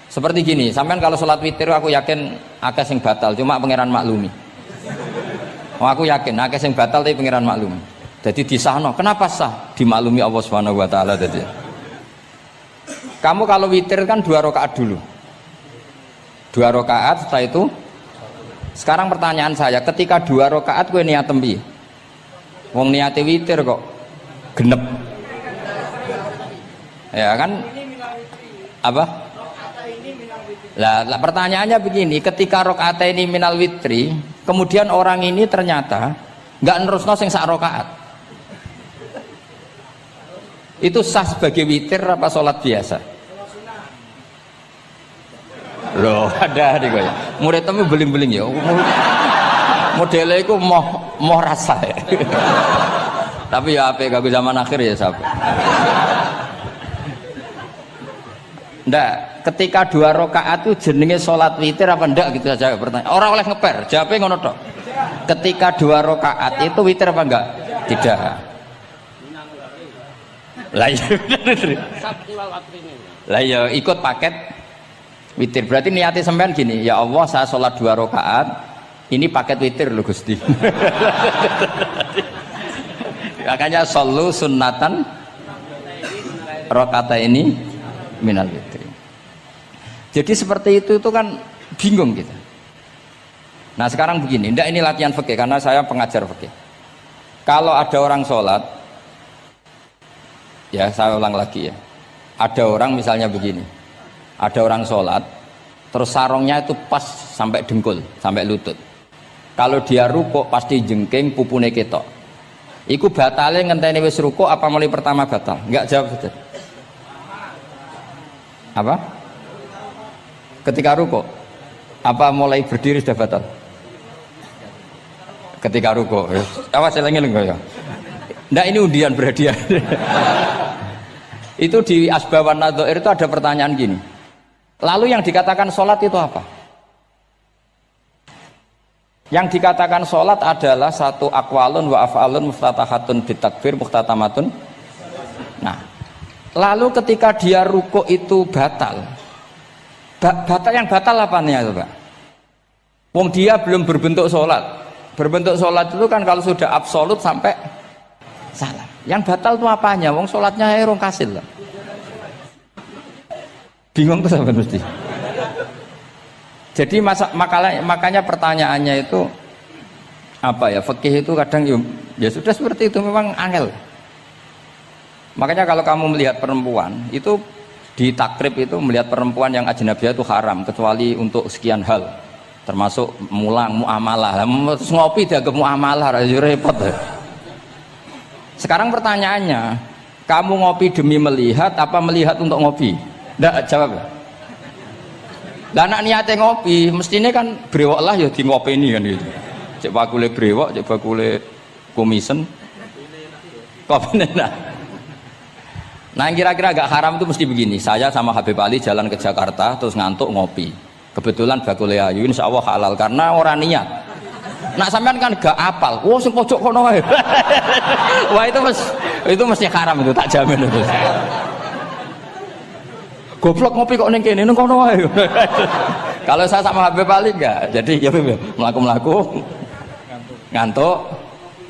Seperti gini, sampean kalau sholat witir aku yakin akeh sing batal, cuma pangeran maklumi. Aku yakin akeh sing batal tapi pangeran maklumi. Jadi disahno, kenapa sah? Dimaklumi Allah Subhanahu wa taala tadi. Kamu kalau witir kan 2 rakaat dulu. 2 rakaat setelah itu. Sekarang pertanyaan saya, ketika 2 rakaat kowe niat tembi. Wong niate witir kok genep. Ya kan? Apa? Lah pertanyaannya begini, ketika rakaat ini minal witri, kemudian orang ini ternyata nggak nerusno sing sak rakaat, itu sah sebagai witir apa sholat biasa? Loh ada nih gue, murid temu beling-beling ya, modelnya itu mau rasa ya. Tapi ya apa gak zaman akhir ya sahabat. Ndak, ketika 2 rakaat itu jenenge sholat witir apa ndak gitu saja pertanyaan. Orang oleh ngeper, jawabnya ngono tok. Ketika 2 rakaat itu witir apa enggak? Tidak. Lah ya ikut paket witir. Berarti niatnya sampean gini, ya Allah saya sholat 2 rakaat, ini paket witir loh Gusti. Makanya shollu sunnatan rakaat ini minal witri. Jadi seperti itu kan bingung kita. Nah sekarang begini, ndak ini latihan fikih karena saya pengajar fikih. Kalau ada orang sholat, ya saya ulang lagi ya. Ada orang misalnya begini, ada orang sholat, terus sarungnya itu pas sampai dengkul, sampai lutut. Kalau dia rukuk pasti jengking pupune ketok. Iku batale ngenteni wis rukuk apa mulai pertama batal? Enggak jawab saja. Apa? Ketika rukuk apa mulai berdiri sudah batal? Ketika rukuk. Awas eleng-eleng ya. Ndak ini undian berhadiah. Itu di Asbawan Nadhair itu ada pertanyaan gini. Lalu yang dikatakan sholat itu apa? Yang dikatakan sholat adalah satu aqwalun wa af'alun muftatahatun bitakbir muhtatamatun. Nah, lalu ketika dia rukuk itu batal. Batal yang batal apanya itu Pak? Wong dia belum berbentuk sholat. Berbentuk sholat itu kan kalau sudah absolut sampai salah. Yang batal itu apanya? Wong sholatnya erong kasil lah. Bingung tuh sampai mesti. Jadi makanya pertanyaannya itu apa ya? Fikih itu kadang ya sudah seperti itu memang angel. Makanya kalau kamu melihat perempuan itu di takrib itu melihat perempuan yang ajnabiyah itu haram kecuali untuk sekian hal, termasuk mulang muamalah. Terus ngopi dia ke muamalah repot. Sekarang pertanyaannya, kamu ngopi demi melihat apa melihat untuk ngopi? Nggak jawab. Lah anak niatnya ngopi, mestinya kan brewok lah ya di ngopi ini kan gitu. Cek bakule brewok, cek bakule komisen. Kopi enak. Nah yang kira-kira agak haram itu mesti begini. Saya sama Habib Ali jalan ke Jakarta terus ngantuk ngopi. Kebetulan bakule ayu insya Allah halal karena orang niat. Nak sampean kan gak apal. Wah sing pojok kono wae. Wah itu mesti haram itu tak jamin itu. Goblok ngopi kok ning kene ning kono wae. Kalau saya sama Habib Ali enggak. Jadi ya mlaku-mlaku ngantuk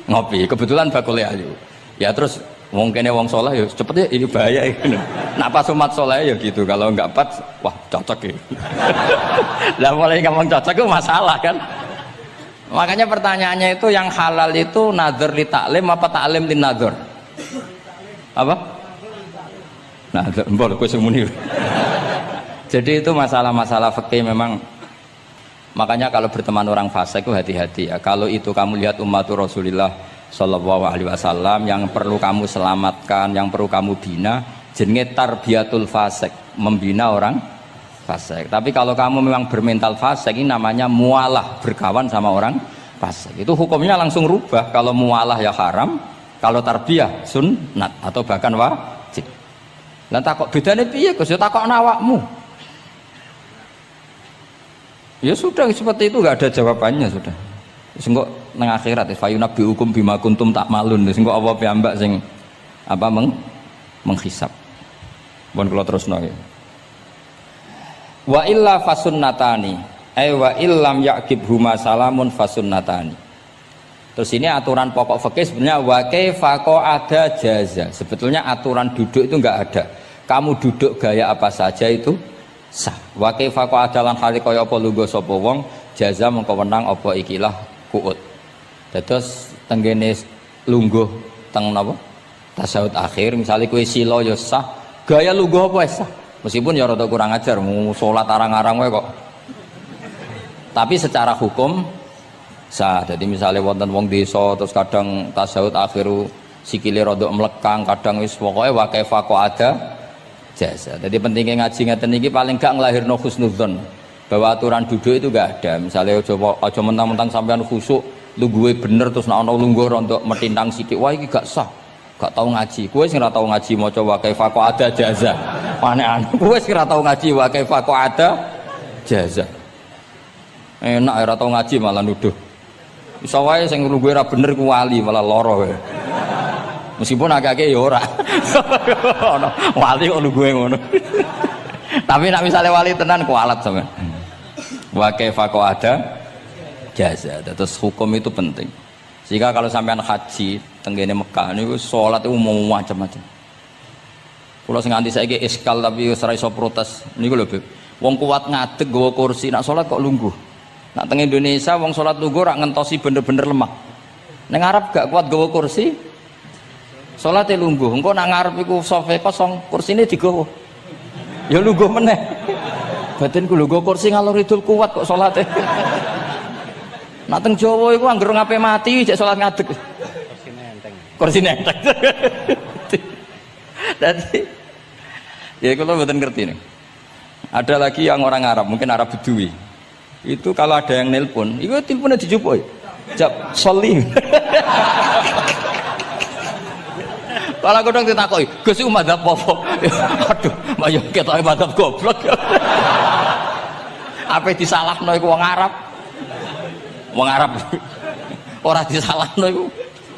ngopi. Kebetulan bakule ayu. Ya terus mungkin wong soleh ya cepet ya ini bahaya ini. Nak pas umat soleh ya gitu, kalau enggak pas wah cocok ya. Lah mulai ngomong cocok itu masalah kan. Makanya pertanyaannya itu yang halal itu nadhar li taklim apa taklim li nadhar? Apa? Nadhar mbok kowe sing muni. Jadi itu masalah-masalah fikih memang. Makanya kalau berteman orang fasik itu hati-hati ya. Kalau itu kamu lihat umatur Rasulullah Sallallahu Alaihi Wasallam yang perlu kamu selamatkan, yang perlu kamu bina, jenenge tarbiyatul fasik, membina orang fasik. Tapi kalau kamu memang bermental fasik, ini namanya mualah, berkawan sama orang fasik. Itu hukumnya langsung rubah. Kalau mualah ya haram, kalau tarbiyah sunnat atau bahkan wajib. Lah takok bedane piye? Gus, ya takokno awakmu. Ya sudah seperti itu, enggak ada jawabannya sudah. Sengko nang akhirat fayunabbi hukum bima kuntum tak malun. Sengko apa piyambak sing apa menghisab. Pun kula terusno ya. Wa illa fasunnatani. Wa illam yaqib huma salamun fasunnatani. Terus ini aturan pokok fikih sebenarnya wa kaifa ada jaza. Sebetulnya aturan duduk itu enggak ada. Kamu duduk gaya apa saja itu sah. Wa kaifa ada lan hale kaya apa lungguh sapa wong jaza mengko wenang apa ikilah kuut. Terus tenggene lungguh teng napa? Tasawuf akhir misalnya kue silo ya sah, gaya lungguh apa sah. Meskipun ya rada kurang ajar, mau salat arang-arang wae kok. Tapi secara hukum sah. Jadi misalnya wonten wong desa terus kadang tasawuf akhiru sikile rada mlekang, kadang wis pokoke wa kaifa ada jasa. Jadi pentingnya ngaji ngeten iki paling gak nglahirno husnudzon. Bahwa aturan duduk itu enggak ada. Misalnya aja mentang-mentang sampean khusyuk lungguhe bener terus nek ana lungguh rontok metintang sithik, wah iki gak sah. Gak tau ngaji. Kowe sing ora tau ngaji maca wa kaifa ada jaza. Aneh-aneh. Kowe sing ora tau ngaji wa kaifa ada jaza. Enak ora tau ngaji malah nuduh. Iso wae sing lungguhe ora bener ku wali malah lara wae. Meskipun agak-agak ya ora. Ono wali kok lungguhe ngono. Tapi nek misale wali tenan kualat sampean. Wa kaifa ada jaza. Terus hukum itu penting. Sehingga kalau sampean haji tenggene Mekah niku salat itu mau macam-macam. Kula sing nganti saiki iskal tapi wis ora iso protes. Niku lho, Beb. Wong kuat ngadeg nggawa kursi, nak salat kok lungguh. Nak teng Indonesia wong salat lungguh ora ngentosi bener-bener lemah. Ning Arab gak kuat nggawa kursi. Salate lungguh. Engko nak ngarep iku sofa kosong, kursine digawa. Ya lungguh meneh. Batinku lho nggawa kursi ngalor idul kuat kok salate. Nak teng Jawa iku anggere ngape mati cek salat ngadeg. Kursine enteng. Jadi ya kalau mboten ngerti nih. Ada lagi yang orang Arab, mungkin Arab Bedui. Itu kalau ada yang nelpon, itu teleponnya dijupuk. Jap soli. Kalau aku dong ditakoki, Gus iku madzhab apa? Aduh, mayo ketoke madzhab goblok. Apa disalahno iku wong Arab? Wong Arab. Ora disalahno iku.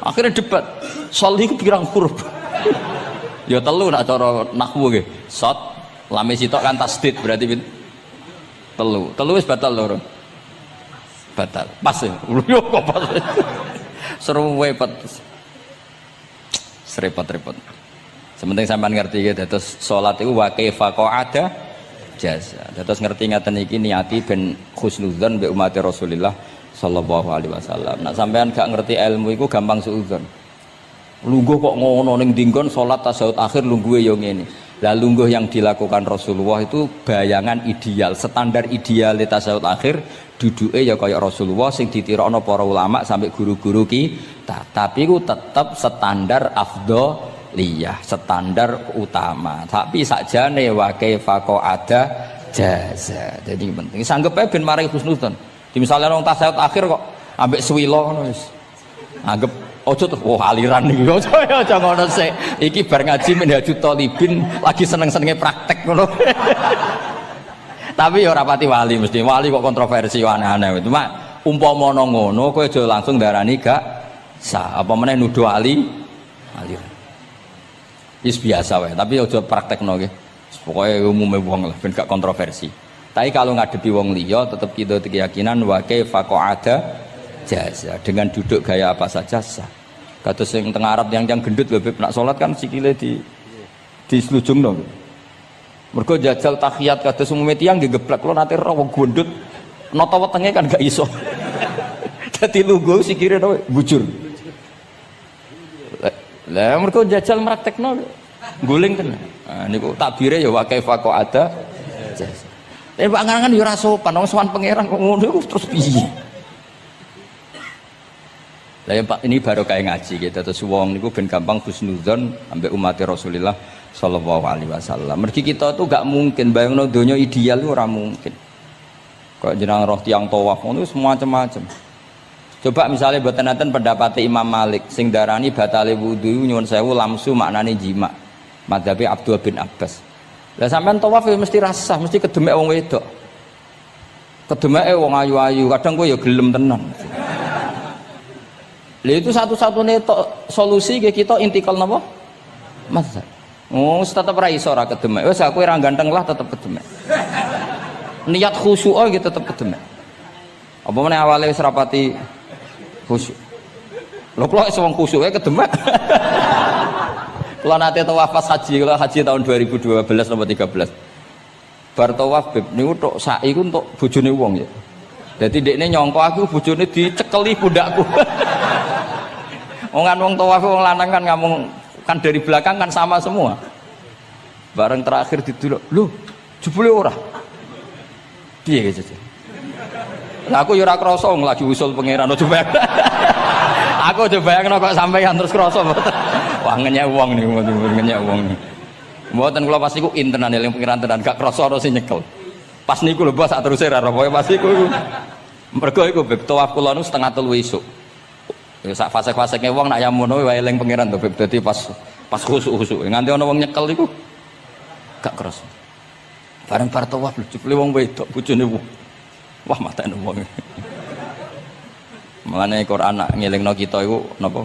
Akhirnya debat. Soli iku pirang huruf? Ya telu nak cara nahwu nggih. Sot, lame sitok kan tasdid berarti telu. Telu wis batal loro. Batal. Pas ya. Yo kok pas. Seru repot. Serepot-repot. Sementing sampean ngerti ya terus salat iku wa kaifa ada jasa. Terus ngerti ngaten iki niati ben husnudzon mbek umat Rasulullah sallallahu alaihi wasallam. Nek sampean gak ngerti ilmu iku gampang suudzon. Lungguh kok ngono ning dinggon salat tasyahud akhir lungguhe yo ngene. Lah lungguh yang dilakukan Rasulullah itu bayangan ideal, standar ideal di tasawuf akhir duduke ya kaya Rasulullah sing ditirokno para ulama sampai guru-guru kita. Tapi ku tetap standar afdholiyah, standar utama. Tapi sakjane wa kaifa ada jaza. Jadi penting sanggep ae ben mari husnudzon. Di misalnya orang tasawuf akhir kok ambek swilo ngono wis. Anggap ojo tuh, wah aliran nih, ojo ngono sih. Iki bar ngaji Minhajut Thalibin lagi seneng-senenge praktek ngono. Tapi ya ora pati wali mesti. Wali kok kontroversi aneh-aneh. Cuma umpama ngono kowe aja langsung darani gak sah. Apa meneh nuduh aliran. Wis biasa wae, tapi aja praktekno nggih. Pokoke umume wong lah ben gak kontroversi. Tapi kalau ngadepi wong liya tetap kita keyakinan wa kaifa ada jaza dengan duduk gaya apa saja sah. Kados sing teng Arab yang gendut lho nak salat kan sikile di slujungno. Mergo jajal tahiyat kados umume tiyang nggih geblek kula nate ro wong gendut nata wetenge kan gak iso. Dadi lungguh sikire to bujur. Lah mergo jajal praktekno guling tenan. Nah niku takbire ya wa kaifa ada jaza. Tapi Pak Ngangan ya ora sopan, wong sowan pangeran kok ngono iku terus piye? Lah ya Pak ini baru kayak ngaji gitu terus wong niku ben gampang husnudzon ambek umat Rasulullah sallallahu alaihi wasallam. Mergi kita tuh gak mungkin bayangno donya ideal itu ora mungkin. Kok jeneng roh tiyang tawaf ngono semua macam-macam. Coba misalnya mboten enten pendapat Imam Malik sing darani batale wudu nyuwun sewu lamsu maknane jima. Madzhabe Abdul bin Abbas. Lah sampean tawaf ya mesti rasah, mesti kedemek wong wedok. Kedemeke wong ayu-ayu, kadang kowe ya gelem tenan. Lha itu satu-satunya solusi ke kita intikal napa? Mazhab. Oh, tetep ra iso ora kedemek. Wis aku ora ganteng lah tetep kedemek. Niat khusyuk iki tetep kedemek. Apa meneh awale wis rapati khusyuk. Lho kok wis wong khusyuke kedemek. Kalau nanti tawaf pas haji, kalau haji tahun 2012 nomor 13 bar tawaf beb niku tok saiki ku untuk bojone wong ya. Dadi dekne nyangka aku bojone dicekeli pundakku. Wong tawaf wong lanang kan ngomong kan dari belakang kan sama semua. Bareng terakhir didelok, lho jebule ora. Piye gitu. Lah aku ya ora krasa lagi usul pangeran coba. Aku coba bayangno kok sampeyan terus krasa mboten. Wah ngenyek wong niku ngenyek wong. Mboten kula pas niku intenan eling pengiran tenan gak krasa ana sing nyekel. Pas niku lho bos sak teruse ra pokoke pas niku. Mergo iku beb tawaf kula nu 2:30 esuk. Ya sak fase-faseke wong nak yamono wae eling pengiran to beb dadi pas khusuk-khusuk. Nganti ana wong nyekel iku gak krasa. Bareng bar tawaf lho jebule wong wedok bojone wong. Wah matane wong. Mulane Quran nak ngelingno kita iku napa?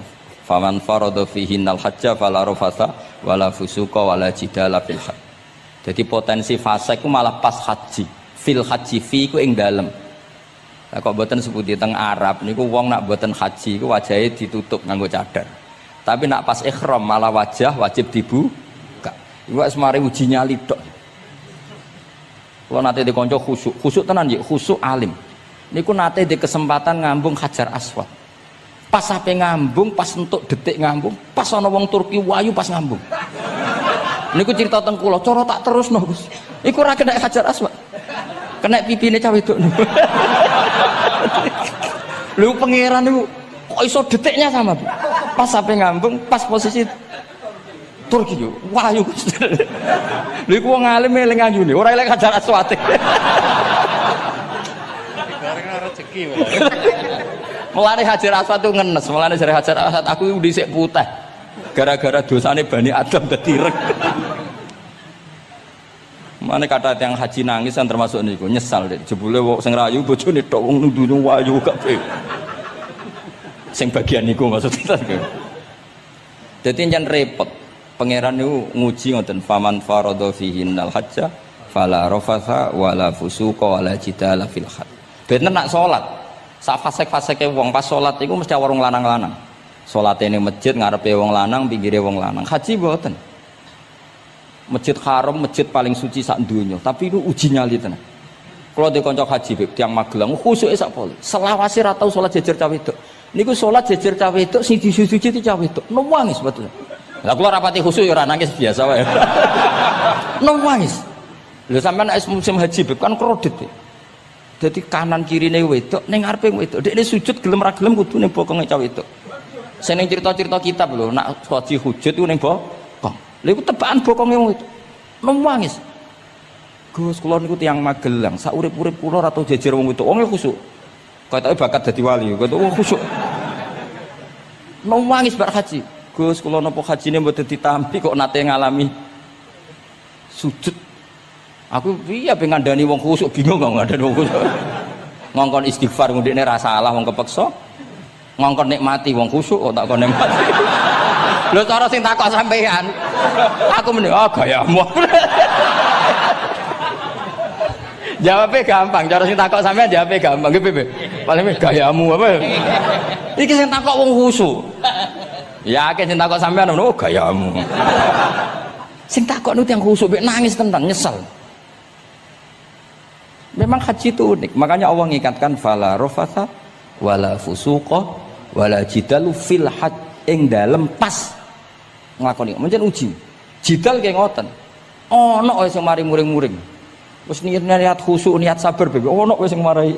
Faman farada fihinnal hajja fala rafasa wala fusuqa wala jidala fil hajj. Jadi potensi fasik ku malah pas haji. Fil haji fi ku ing dalem. Lah kok mboten sebuti teng Arab niku wong nak mboten haji ku wajahe ditutup nganggo cadar. Tapi nak pas ihram malah wajah wajib dibuka. Iku wis mari uji nyali tok. Kalau nate di konco khusuk tenan ya khusuk alim. Niku nate di kesempatan ngambung Hajar Aswad. Pas sampai ngambung, pas entuk detik ngambung, pas ana wong Turki wayu pas ngambung. Niku cerita teng kula, cara tak terusno Gus. Iku ora kena Hajar Aswad. Kena pipine cah wedok niku. Lho pangeran niku kok iso detiknya sama, Bu. Pas sampai ngambung, pas posisi Turki yo wayu Gus. Lha iku wong alim eling ayune, ora eling Hajar Aswad. Rezeki wae. Mulane Hajar Aswad itu ngenes, mulane jare Hajar Aswad aku dhisik putih. Gara-gara dosane Bani Adam dadi ireng. Mulane kata yang haji nangis kan termasuk niku, nyesal deh. Jebule wong sing rayu bojone tok wong nundune wayu kabeh. Sing bagian niku maksudnya. Dadi njan repot. Pangeran niku nguji ngoten faman farada fihinnal hajja fala rafatha wala fusuqa wala jidala fil hajj. Bener nak salat. Sak fasek-faseke wong pas salat iku mesti warung lanang-lanang. Salate ning masjid ngarepe wong lanang, pinggire wong lanang. Haji mboten. Masjid Haram, masjid paling suci sak donya, tapi itu uji nyali tenan. Kalau di kanca haji beb tiyang Magelang khusuke sak poli. Selawase ra tau salat jejer cah wedok. Niku salat jejer cah wedok sing disuci-suci cah wedok. Nangis betul. Lah kula rapati khusyuk ya ora nangis biasa wae. Nangis. Lho sampean nek musim haji kan kredit. Dadi kanan kirine wedok ning ngarepe wedok. Dekne sujud gelem ra gelem kudu ning bokonge cah wedok. Sing ning cerita-cerita kitab lho, nak haji hujud ku ning bokong. Lha iku tebakan bokonge wedok. Nangis. Gus kula niku tiyang Magelang, sak urip-urip kula ora tau jejer wong wedok. Wong khusyuk. Kaya bakat dadi wali, kaya wong khusyuk. Nangis bar haji. Gus kula napa hajine mboten ditampi kok nate ngalami sujud. Aku piye ben ngandani wong khusyuk bingung kok ngandani wong khusyuk. Ngongkon istighfar ngundekne ra salah wong kepeksa. Ngongkon nikmati wong khusyuk kok tak kon nikmati. Lho cara sing takok sampean. Aku meni gayamu. Jawabnya gampang, cara sing takok sampean jawabnya gampang. Nggih piye? Paling gayamu apa? Iki sing takok wong khusyuk. Ya akeh sing takok sampean ngono gayamu. Sing takok niku tiyang khusyuk mek nangis tenan nyesel. Memang haji itu unik, makanya Allah ngikatkan fala rafatha wala fusuqa wala jidalu fil hajj ing dalem pas nglakoni. Mencen uji. Jidal kaya ngoten. Ana wae sing mari muring-muring. Wis niat khusyuk, niat sabar bebe. Ono wis sing marai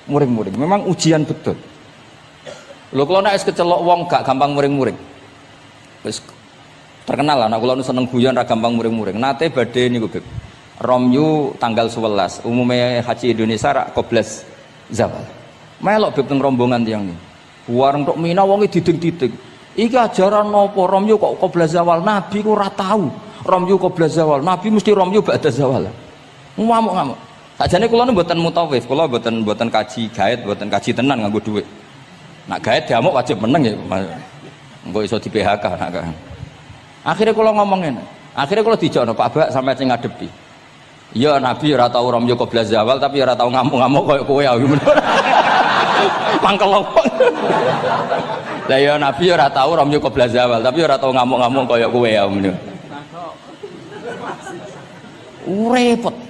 muring-muring. Memang ujian betul. Lho kula nek wis kecelok wong gak gampang muring-muring. Wis terkenal lah nek kula seneng guyon ra gampang muring-muring. Nate badhe niku Beb. Romyu tanggal 11. Umume haji Indonesia rak koblas zawal. Melok Beb teng rombongan tiyang niku. Wareng tok Mina wonge diding-diding. Iki ajaran napa Romyu kok koblas zawal? Nabi ku ora tahu. Romyu koblas zawal. Nabi mesti Romyu ba'da zawal. Ngamuk-ngamuk. Sakjane kula niku mboten mutawif, kula mboten kaji gaet, mboten kaji tenan nganggo dhuwit. Nak gaet diamuk wajib meneng ya. Engko iso di PHK nak kan. Akhire kula ngomong ngene. Akhire kula dijono Pak Bak sampe sing ngadepi. Ya Nabi ora tau Romyo qobla zawal tapi ora tau ngamuk-ngamuk koyo kowe ya. Mangkel opo. Lah ya Nabi ora tau Romyo qobla zawal tapi ora tau ngamuk-ngamuk koyo kowe ya ngono. Repot.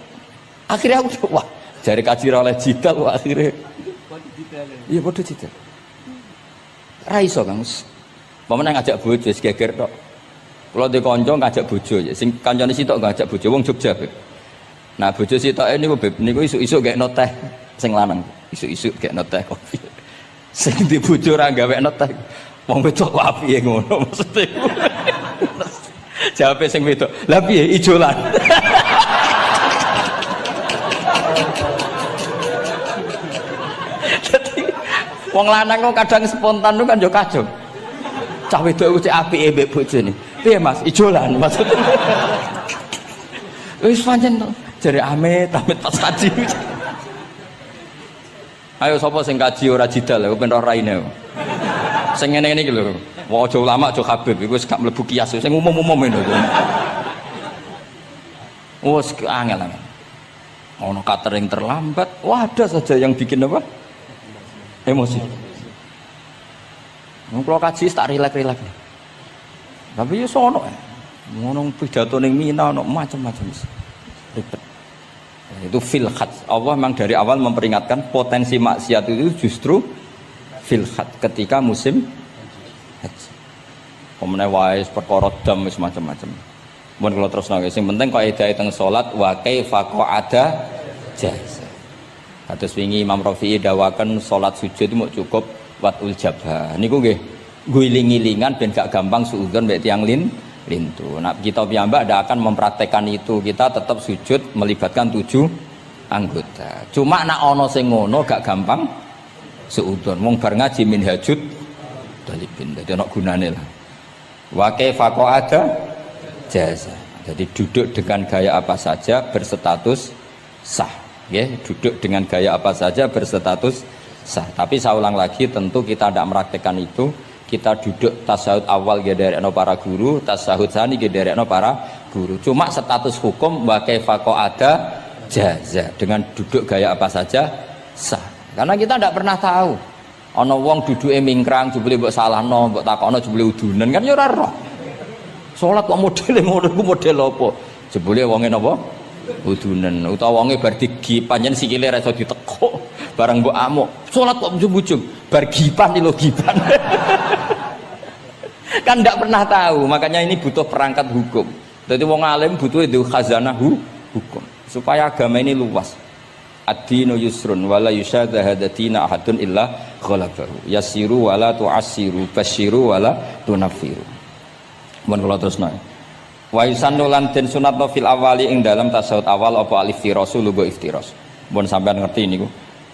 Akhirnya aku wah jari kaji oleh jidal wah akhirnya iya bodoh jidal raiso Kang pemene ngajak bojo wis geger tok kula di kanca ngajak bojo sing kancane sitok ngajak bojo wong Jogja Beb. Nah bojo sitoke niku isuk-isuk gekno teh sing lanang isuk-isuk gekno teh kopi sing di bojo ora gawekno teh wong wedok apike ngono maksude jawabe sing wedok lha piye ijolan. Wong lanang kok kadang spontan lu kan yo kacau. Cah wedok ku cek apike mbek bojone. Piye Mas? Ijolan maksudnya. Wis pancen jare amit-amit pas kaji. Ayo sapa sing kaji ora jidal aku ben ora raine. Sing ngene-ngene iki lho. Wong aja ulama aja Habib iku wis gak mlebu kias sing umum-umum ngono. Wes angel. Ono catering terlambat. Wah, ada saja yang bikin apa? Emosi. Kalau kaji tak rilek-rilek. Tapi ya sono ngono pidato ning Mina ono macam-macam. Ribet. Itu fil hajj. Allah memang dari awal memperingatkan potensi maksiat itu justru fil hajj ketika musim haji. Pemene wae perkara dam wis macam-macam. Mun kula terusno sing penting kaidah teng salat wa kaifa qa'ada jaz. Kados wingi Imam Rafi'i dawaken salat sujud mau cukup watul jabha. Niku nggih guling-gilingan ben gak gampang suudzon mbek tiyang lintu. Nah, kita piyambak ndak akan mempraktekkan itu. Kita tetap sujud melibatkan 7 anggota. Cuma nak ana sing ngono gak gampang suudzon. Wong bar ngaji minhajud dalibin. Dadi ana gunane lah. Wa kaifa qa'ada jaza. Jadi duduk dengan gaya apa saja berstatus sah. Ya, duduk dengan gaya apa saja berstatus sah. Tapi saya ulang lagi, tentu kita tidak mempraktekkan itu. Kita duduk tasyahud awal gederekno para guru, tasyahud tsani gederekno para guru. Cuma status hukum wa kaifa qa'ada jaza. Dengan duduk gaya apa saja sah. Karena kita tidak pernah tahu. Ana wong duduke mingkrang jebule mbok salahno, mbok takokno jebule udunen kan ya ora roh. Salat kok modele ngono ku model apa? Jebule wonge napa? Udunen utawa wonge bar digi panjen sikile ra iso ditekuk bareng mbok amuk salat kok ujug-ujug bar gipan lho gipan Kan tidak pernah tahu, makanya ini butuh perangkat hukum. Jadi wong alim butuh itu khazanah hukum supaya agama ini luas. Ad-dinu yusrun wala yusyadahadatina ahadun illa ghalabahu. Yasiru wala tu'assiru, basyiru wala tunaffiru. Mun kula terusno. Wa yusannu lan den sunatno fil awali ing dalam tasawuf awal apa al-iftirasu lugo iftiras. Mun sampean ngerti niku.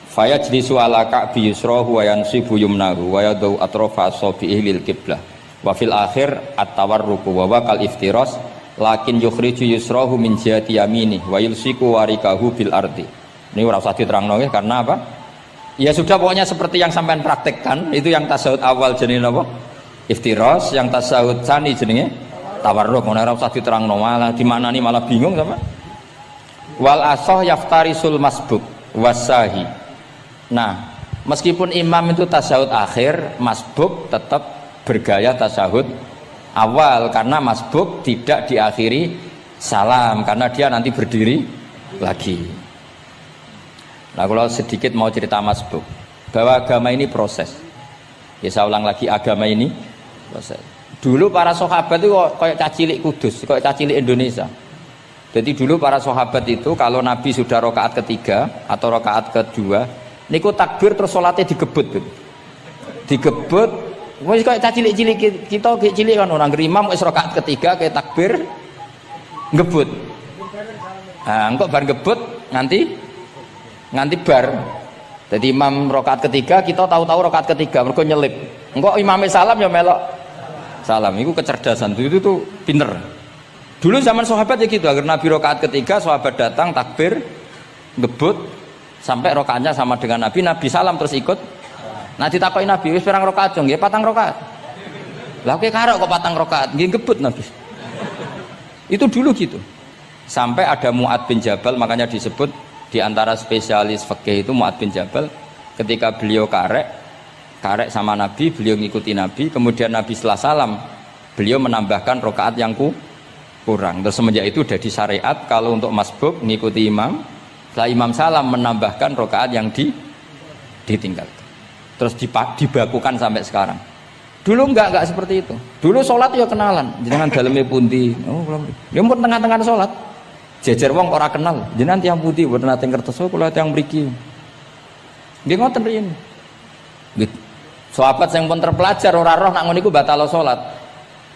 Faya jlisu ala ka'bi yusrahu wa yansibu yumnahu wa yadau atrafa asabihi lil qiblah. Wa fil akhir at-tawarruku wa kal iftiras lakin yukhriju yusrahu min jihati yamini wa yulsiku warikahu bil ardi. Ini ora usah diterangno nggih karena apa? Ya sudah pokoknya seperti yang sampean praktekkan, itu yang tasawuf awal jenenge napa? Iftiras, yang tasawuf tsani jenenge tawarruk. Ora usah diterangno malah dimanani malah bingung sama. Wal asah yaftarisul masbuk wasahi. Nah, meskipun imam itu tasawuf akhir, masbuk tetap bergaya tasawuf awal karena masbuk tidak diakhiri salam karena dia nanti berdiri lagi. Nah, kalau sedikit mau cerita masbuk bahwa agama ini proses. Ya saya ulang lagi, agama ini proses. Dulu para sahabat itu kayak cacilik Kudus, kayak cacilik Indonesia. Jadi dulu para sahabat itu kalau Nabi sudah rakaat ketiga atau rakaat kedua, niku takbir terus sholatnya digebut. Digebut, wis kayak cacilik-cilik kita cilik kan orang imam wis rakaat ketiga kayak takbir ngebut. Nah, engkau bar ngebut nganti bar. Jadi imam rakaat ketiga kita tahu-tahu rakaat ketiga mergo nyelip. Engko imame salam ya melok salam. Itu kecerdasan. Itu tuh pinter. Dulu zaman sahabat ya gitu, agar Nabi rakaat ketiga sahabat datang takbir ngebut sampai rakaatnya sama dengan Nabi salam terus ikut. Nah ditakoki Nabi wis pirang rakaat jong? Nggih 4 rakaat. Lah kowe karok kok 4 rakaat? Nggih ngebut Nabi. Itu dulu gitu. Sampai ada Mu'ad bin Jabal, makanya disebut di antara spesialis fikih itu Mu'ad bin Jabal, ketika beliau karek sama Nabi, beliau ngikuti Nabi, kemudian Nabi setelah salam beliau menambahkan rakaat yang kurang. Terus semenjak itu jadi syariat kalau untuk masbuk ngikuti imam, setelah imam salam menambahkan rakaat yang ditinggalkan. Terus dibakukan sampai sekarang. Dulu enggak seperti itu. Dulu sholat ya kenalan, jenengan dalemnya pundi. Oh, ya pun tengah-tengah sholat. Jejer wong ora kenal, jenengan tiyang putih boten nate ngertos kula tiyang mriki. Nggih ngoten riyen. Nggih. Sahabat yang pun terpelajar ora roh nak ngono iku batal salat.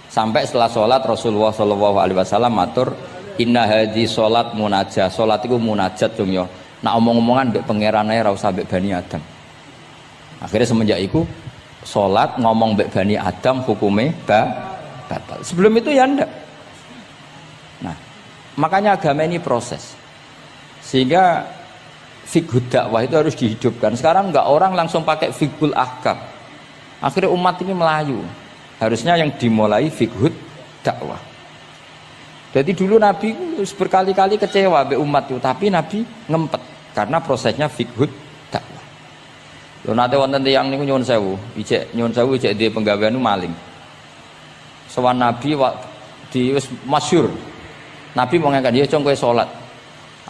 Sampai setelah salat Rasulullah sallallahu alaihi wasallam matur, "Inna hadhi salat munajah." Salat iku munajat dong ya. Nak omong-omongan mbek pangeran ae ora usah mbek Bani Adam. Akhirnya semenjak itu salat ngomong mbek Bani Adam hukume batal. Sebelum itu ya ndak. Nah, makanya agama ini proses, sehingga fiqhud dakwah itu harus dihidupkan. Sekarang enggak orang langsung pakai fiqhul ahkam, akhirnya umat ini melayu. Harusnya yang dimulai fiqhud dakwah. Jadi dulu Nabi berkali-kali kecewa be umat itu, tapi Nabi ngempet karena prosesnya fiqhud dakwah. Lho nate wonten tiyang niku nyuwun sewu ijek di penggawean maling. Sowan Nabi di wis masyhur. Nabi mau ngangkat dia congkoe sholat.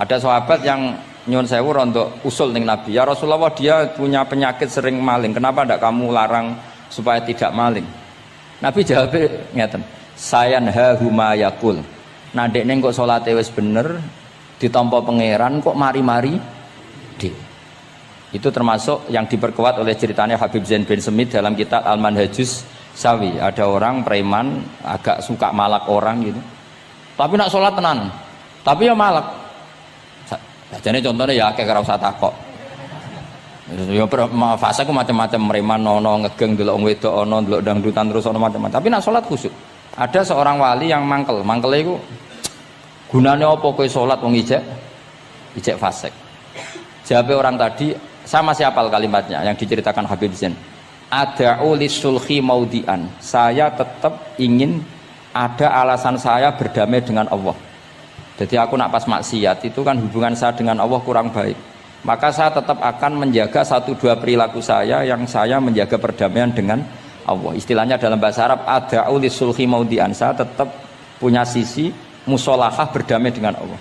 Ada sahabat yang nyuwun sewu rontok usul ning Nabi. Ya Rasulullah, dia punya penyakit sering maling. Kenapa ndak kamu larang supaya tidak maling? Nabi jawab ngeten. Sayanha huma yaqul. Nah dekne kok salate wis bener ditampa pangeran kok mari-mari di. Itu termasuk yang diperkuat oleh ceritanya Habib Zain bin Semit dalam kitab Al-Manhajus Sawi. Ada orang preman agak suka malak orang gitu. Tapi nak sholat tenan, tapi ya malak. Jadi contohnya ya kayak ora usah takok. Ya fase ku macam-macam, preman ono ngegeng delok wong wedok ono delok dangdutan terus ono macam-macam. Tapi nak sholat khusyuk. Ada seorang wali yang mangkel iku gunane apa kowe sholat wong ijek fasik. Jawabe orang tadi sama siapal kalimatnya yang diceritakan Habib Zain. Ada'u lisulhi maudian. Saya tetap ingin ada alasan saya berdamai dengan Allah. Jadi aku nak pas maksiat itu kan hubungan saya dengan Allah kurang baik. Maka saya tetap akan menjaga 1-2 perilaku saya yang saya menjaga perdamaian dengan Allah. Istilahnya dalam bahasa Arab ada'u lisulhi maudian. Saya tetap punya sisi musolahah berdamai dengan Allah.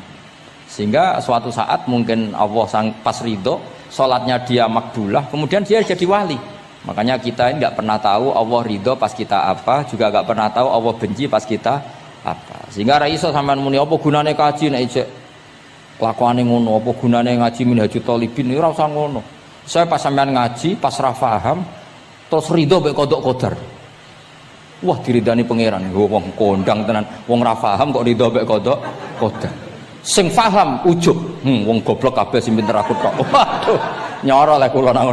Sehingga suatu saat mungkin Allah pas ridho, sholatnya dia makbulah, kemudian dia jadi wali. Makanya kita ini nggak pernah tahu Allah ridho pas kita apa, juga nggak pernah tahu Allah benci pas kita apa. Sehingga ra iso sampean muni apa gunane kaji nek ijek kelakuane ngono, apa gunane ngaji Minhajul Thalibin ora usah ngono. Saya pas sampean ngaji, pas ra paham, terus ridho mek kodok kodar. Wah diridani pangeran, wong kondang tenan, wong ra paham kok ridho mek kodok kodar. Sing paham ujub, wong goblok kabeh sing pinter aku tok. Waduh, nyoro lek kula nang.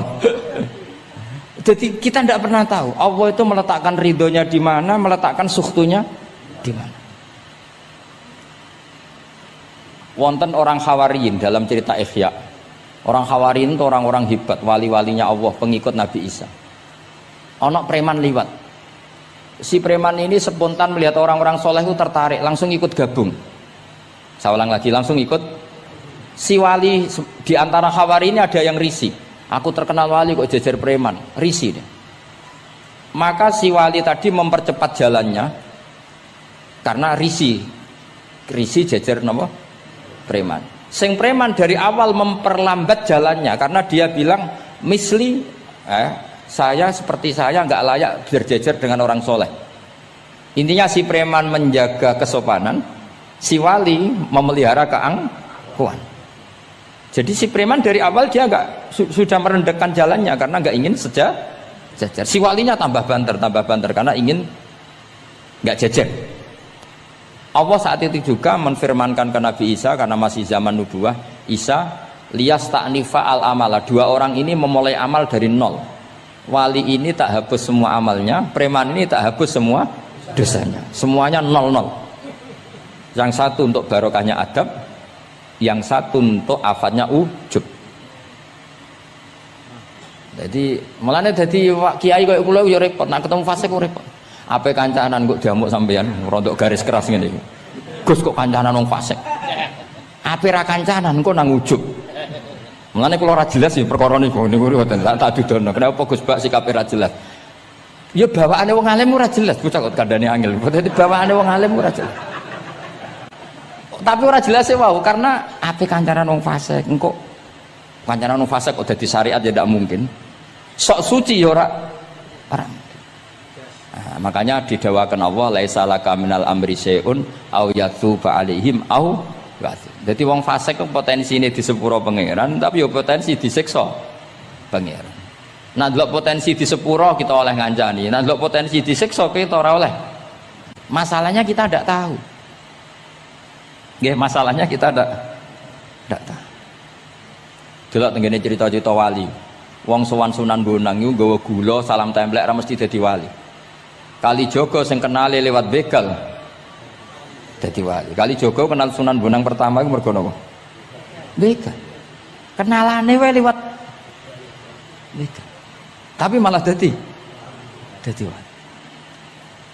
Jadi kita tidak pernah tahu Allah itu meletakkan ridhonya di mana, meletakkan sukhtunya di mana. Wonten orang Hawariyin dalam cerita Ihya. Orang Hawariyin itu orang-orang hebat, wali-walinya Allah, pengikut Nabi Isa. Ono preman liwat. Si preman ini spontan melihat orang-orang soleh itu tertarik, langsung ikut gabung. Saya ulang lagi, langsung ikut. Si wali di antara Hawariyin ini ada yang risih. Aku terkenal wali kok jejer preman, risih deh. Maka si wali tadi mempercepat jalannya karena risih jejer nama preman. Sing preman dari awal memperlambat jalannya karena dia bilang misli, saya seperti saya nggak layak berjejer dengan orang soleh. Intinya si preman menjaga kesopanan, si wali memelihara keangkuhan. Jadi si preman dari awal dia sudah merendahkan jalannya karena nggak ingin sejajar. Si walinya tambah banter karena ingin nggak jejer. Allah saat itu juga menfirmankan ke Nabi Isa karena masih zaman nubuah, Isa liyas ta'nifa al amala. Dua orang ini memulai amal dari nol. Wali ini tak hapus semua amalnya, preman ini tak hapus semua dosanya. Semuanya nol. Yang satu untuk barokahnya adab, yang satu untuk afatnya ujub. Jadi mulane dadi kiai koyo kula yo repot, nek ketemu fasik kok repot. Ape kancanan kok diamuk sampean rontok garis keras ngene iki. Gus kok kancanan wong fasik. Ape ra kancanan kok nang ujub. Mulane kula ora jelas ya perkara niku mboten tak dudono. Kenapa Gus Bak sikape ra jelas? Ya bawaane wong alim ora jelas, bocah kok kandhane angel. Dadi bawaane wong alim ora jelas. Tapi ora jelas ya wow, karena ape kancanan wong fasik engko kancanan wong fasik kok dadi syariat ya ndak mungkin. Sok suci ya ora. Nah, makanya didawakan Allah laisa laka minal amri syai'un au yatuba alaihim au wasi. Jadi wong fasik kok potensine di sepuro pangeran, tapi ya potensi disiksa pangeran. Nah, delok potensi di sepuro kita oleh ngancani, nah delok potensi disiksa kita ora oleh. Masalahnya kita ndak tahu. Nggih, masalahnya kita ndak tahu. Delok tengene cerita-cerita wali. Wong sowan Sunan Bonang iku nggawa gula salam templek ra mesti dadi wali. Kali Jogo sing kenale lewat begal dadi wali. Kali Jogo kenal Sunan Bonang pertama iku mergo napa? Begal. Kenalane wae lewat begal. Tapi malah dadi wali.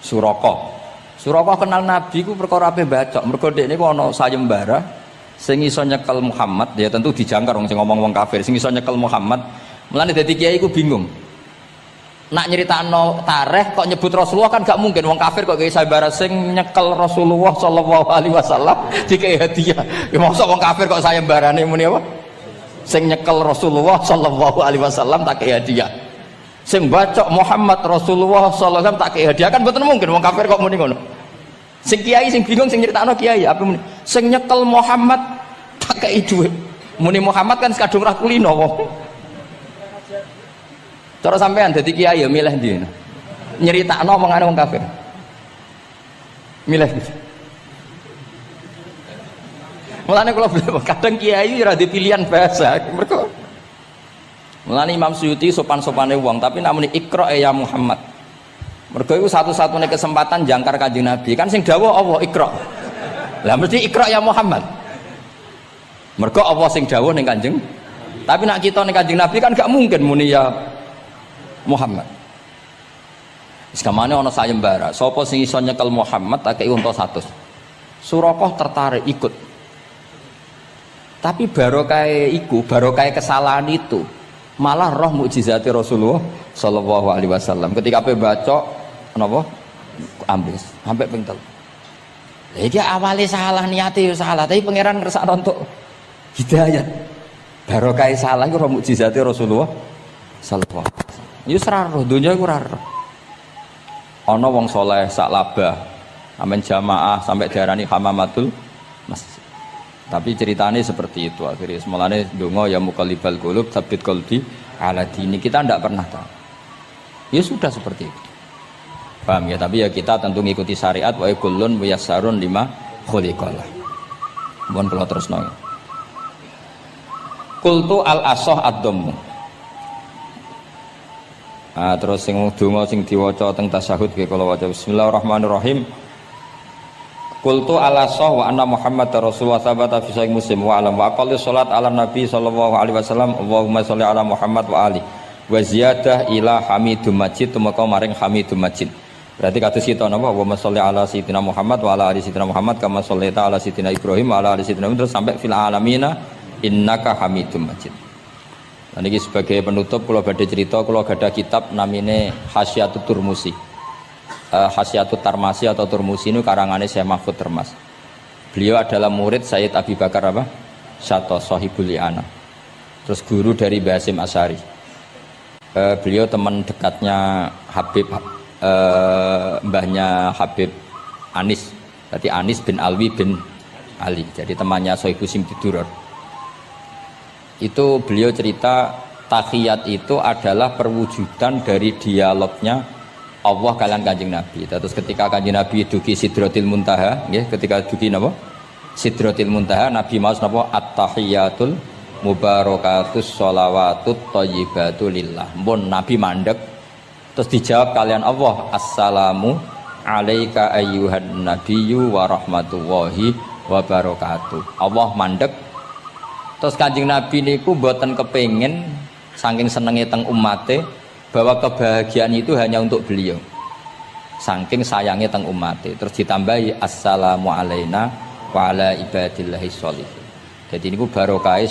Suraka kenal Nabi ku perkara ape bacok. Mergo dekne ku ana sayembara sing iso nyekel Muhammad, ya tentu dijangkar wong sing ngomong wong kafir, sing iso nyekel Muhammad. Mulane dadi kiai ku bingung. Nak nyeritakno tarikh kok nyebut Rasulullah kan gak mungkin wong kafir kok kiai sayembara sing nyekel Rasulullah sallallahu alaihi wasallam dikei hadiah. Ya mosok wong kafir kok sayembarane muni apa? Sing nyekel Rasulullah sallallahu alaihi wasallam tak kei hadiah. Sing bacok Muhammad Rasulullah sallallahu alaihi wasallam tak kei hadiah kan mboten mungkin wong kafir kok muni ngono. Sing kiai sing bingung sing nyeritakno kiai apa muni? Sing nyekel Muhammad tak kei dhuwit. Muni Muhammad kan kadung ra kulino wong. Cara sampean dadi kiai ya milih ndi? Nyeritakno omongane wong kafir. Milih gitu. Mulane kula kadang kiai ora di pilihan bahasa. Mergo mulane Imam Suyuti sopan-sopane wong, tapi namune Iqra ya Muhammad. Mergo iku satu-satunya kesempatan jangkar Kanjeng Nabi. Kan sing dawuh Allah Iqra. Lah mesti Iqra ya Muhammad. Mergo Allah sing dawuh ning Kanjeng. Tapi nak kita ning Kanjeng Nabi kan gak mungkin muni ya Muhammad. Sekamane ana sayembara, sapa sing iso nyekel Muhammad tak kei unta 100. Suraka tertarik ikut. Tapi barokah iku, barokah kesalahan itu malah roh mukjizat Rasulullah sallallahu alaihi wasallam. Ketika ape baca napa ambis sampai ping 3. Lah iki awale salah niate yo salah, tapi pangeran ngersakno untuk hidayah. Barokah salah iku roh mukjizat Rasulullah sallallahu alaihi wasallam. Ya seraro dunya iku ora. Ana wong saleh sak labah amen jamaah sampai diarani hamamatul masjid. Tapi ceritanya seperti itu akhirnya semalane donga ya muqallibal qulub tsabit qalbi ala dini. Kita tidak pernah tahu. Ya sudah seperti itu. Paham ya? Tapi ya kita tentu ngikuti syariat wa kullun muyassarun lima khuliqalah. Mohon kula terusno. Qultu al-asah ad-dhammu. Terus sing donga sing diwaca teng tasyahud nggih kula waca bismillahirrahmanirrahim. Qultu al-asah wa anna Muhammad Rasulullah sabata fi sahih Muslim wa alam wa aqalli salat ala nabi sallallahu alaihi wasallam Allahumma sholli ala Muhammad wa ali wa ziyadah ila hamidum majid tumeka maring hamidum majid. Berarti kados kita napa Allahumma sholli ala sayyidina Muhammad wa ala ali sayyidina Muhammad kama shollaita ala sayyidina Ibrahim wa ala ali sayyidina terus sampai fil alamina innaka hamidum majid. Nah, ini sebagai penutup kalau ada cerita, kalau ada kitab namanya Hasyatut Turmusi, Hasyatut Tarmasi atau Turmusi ini karangannya Syekh Mahfud Termas. Beliau adalah murid Sayyid Abi Bakar apa? Syato Sohibul Li'ana. Terus guru dari Basim Asyari. Beliau teman dekatnya Habib, mbahnya Habib Anis. Berarti Anis bin Alwi bin Ali. Jadi temannya Sohibu Simtiduror. Itu beliau cerita tahiyat itu adalah perwujudan dari dialognya Allah kalian Kanjeng Nabi. Terus ketika Kanjeng Nabi dugi Sidratil Muntaha, ya, ketika dugi napa? Sidratil Muntaha, Nabi maos napa? At-tahiyatul mubarakatus sholawatut thayyibatu lillah. Mun Nabi mandek terus dijawab kalian Allah, assalamu alaika ayyuhan nabiyyu wa rahmatullahi wa barakatuh. Allah mandek. Terus Kanjeng Nabi niku mboten kepengin saking senenge teng umate bahwa kebahagiaan itu hanya untuk beliau. Saking sayangnya teng umate. Terus ditambahi assalamu alaina wa ala ibadillahi sholihin. Jadi niku barokah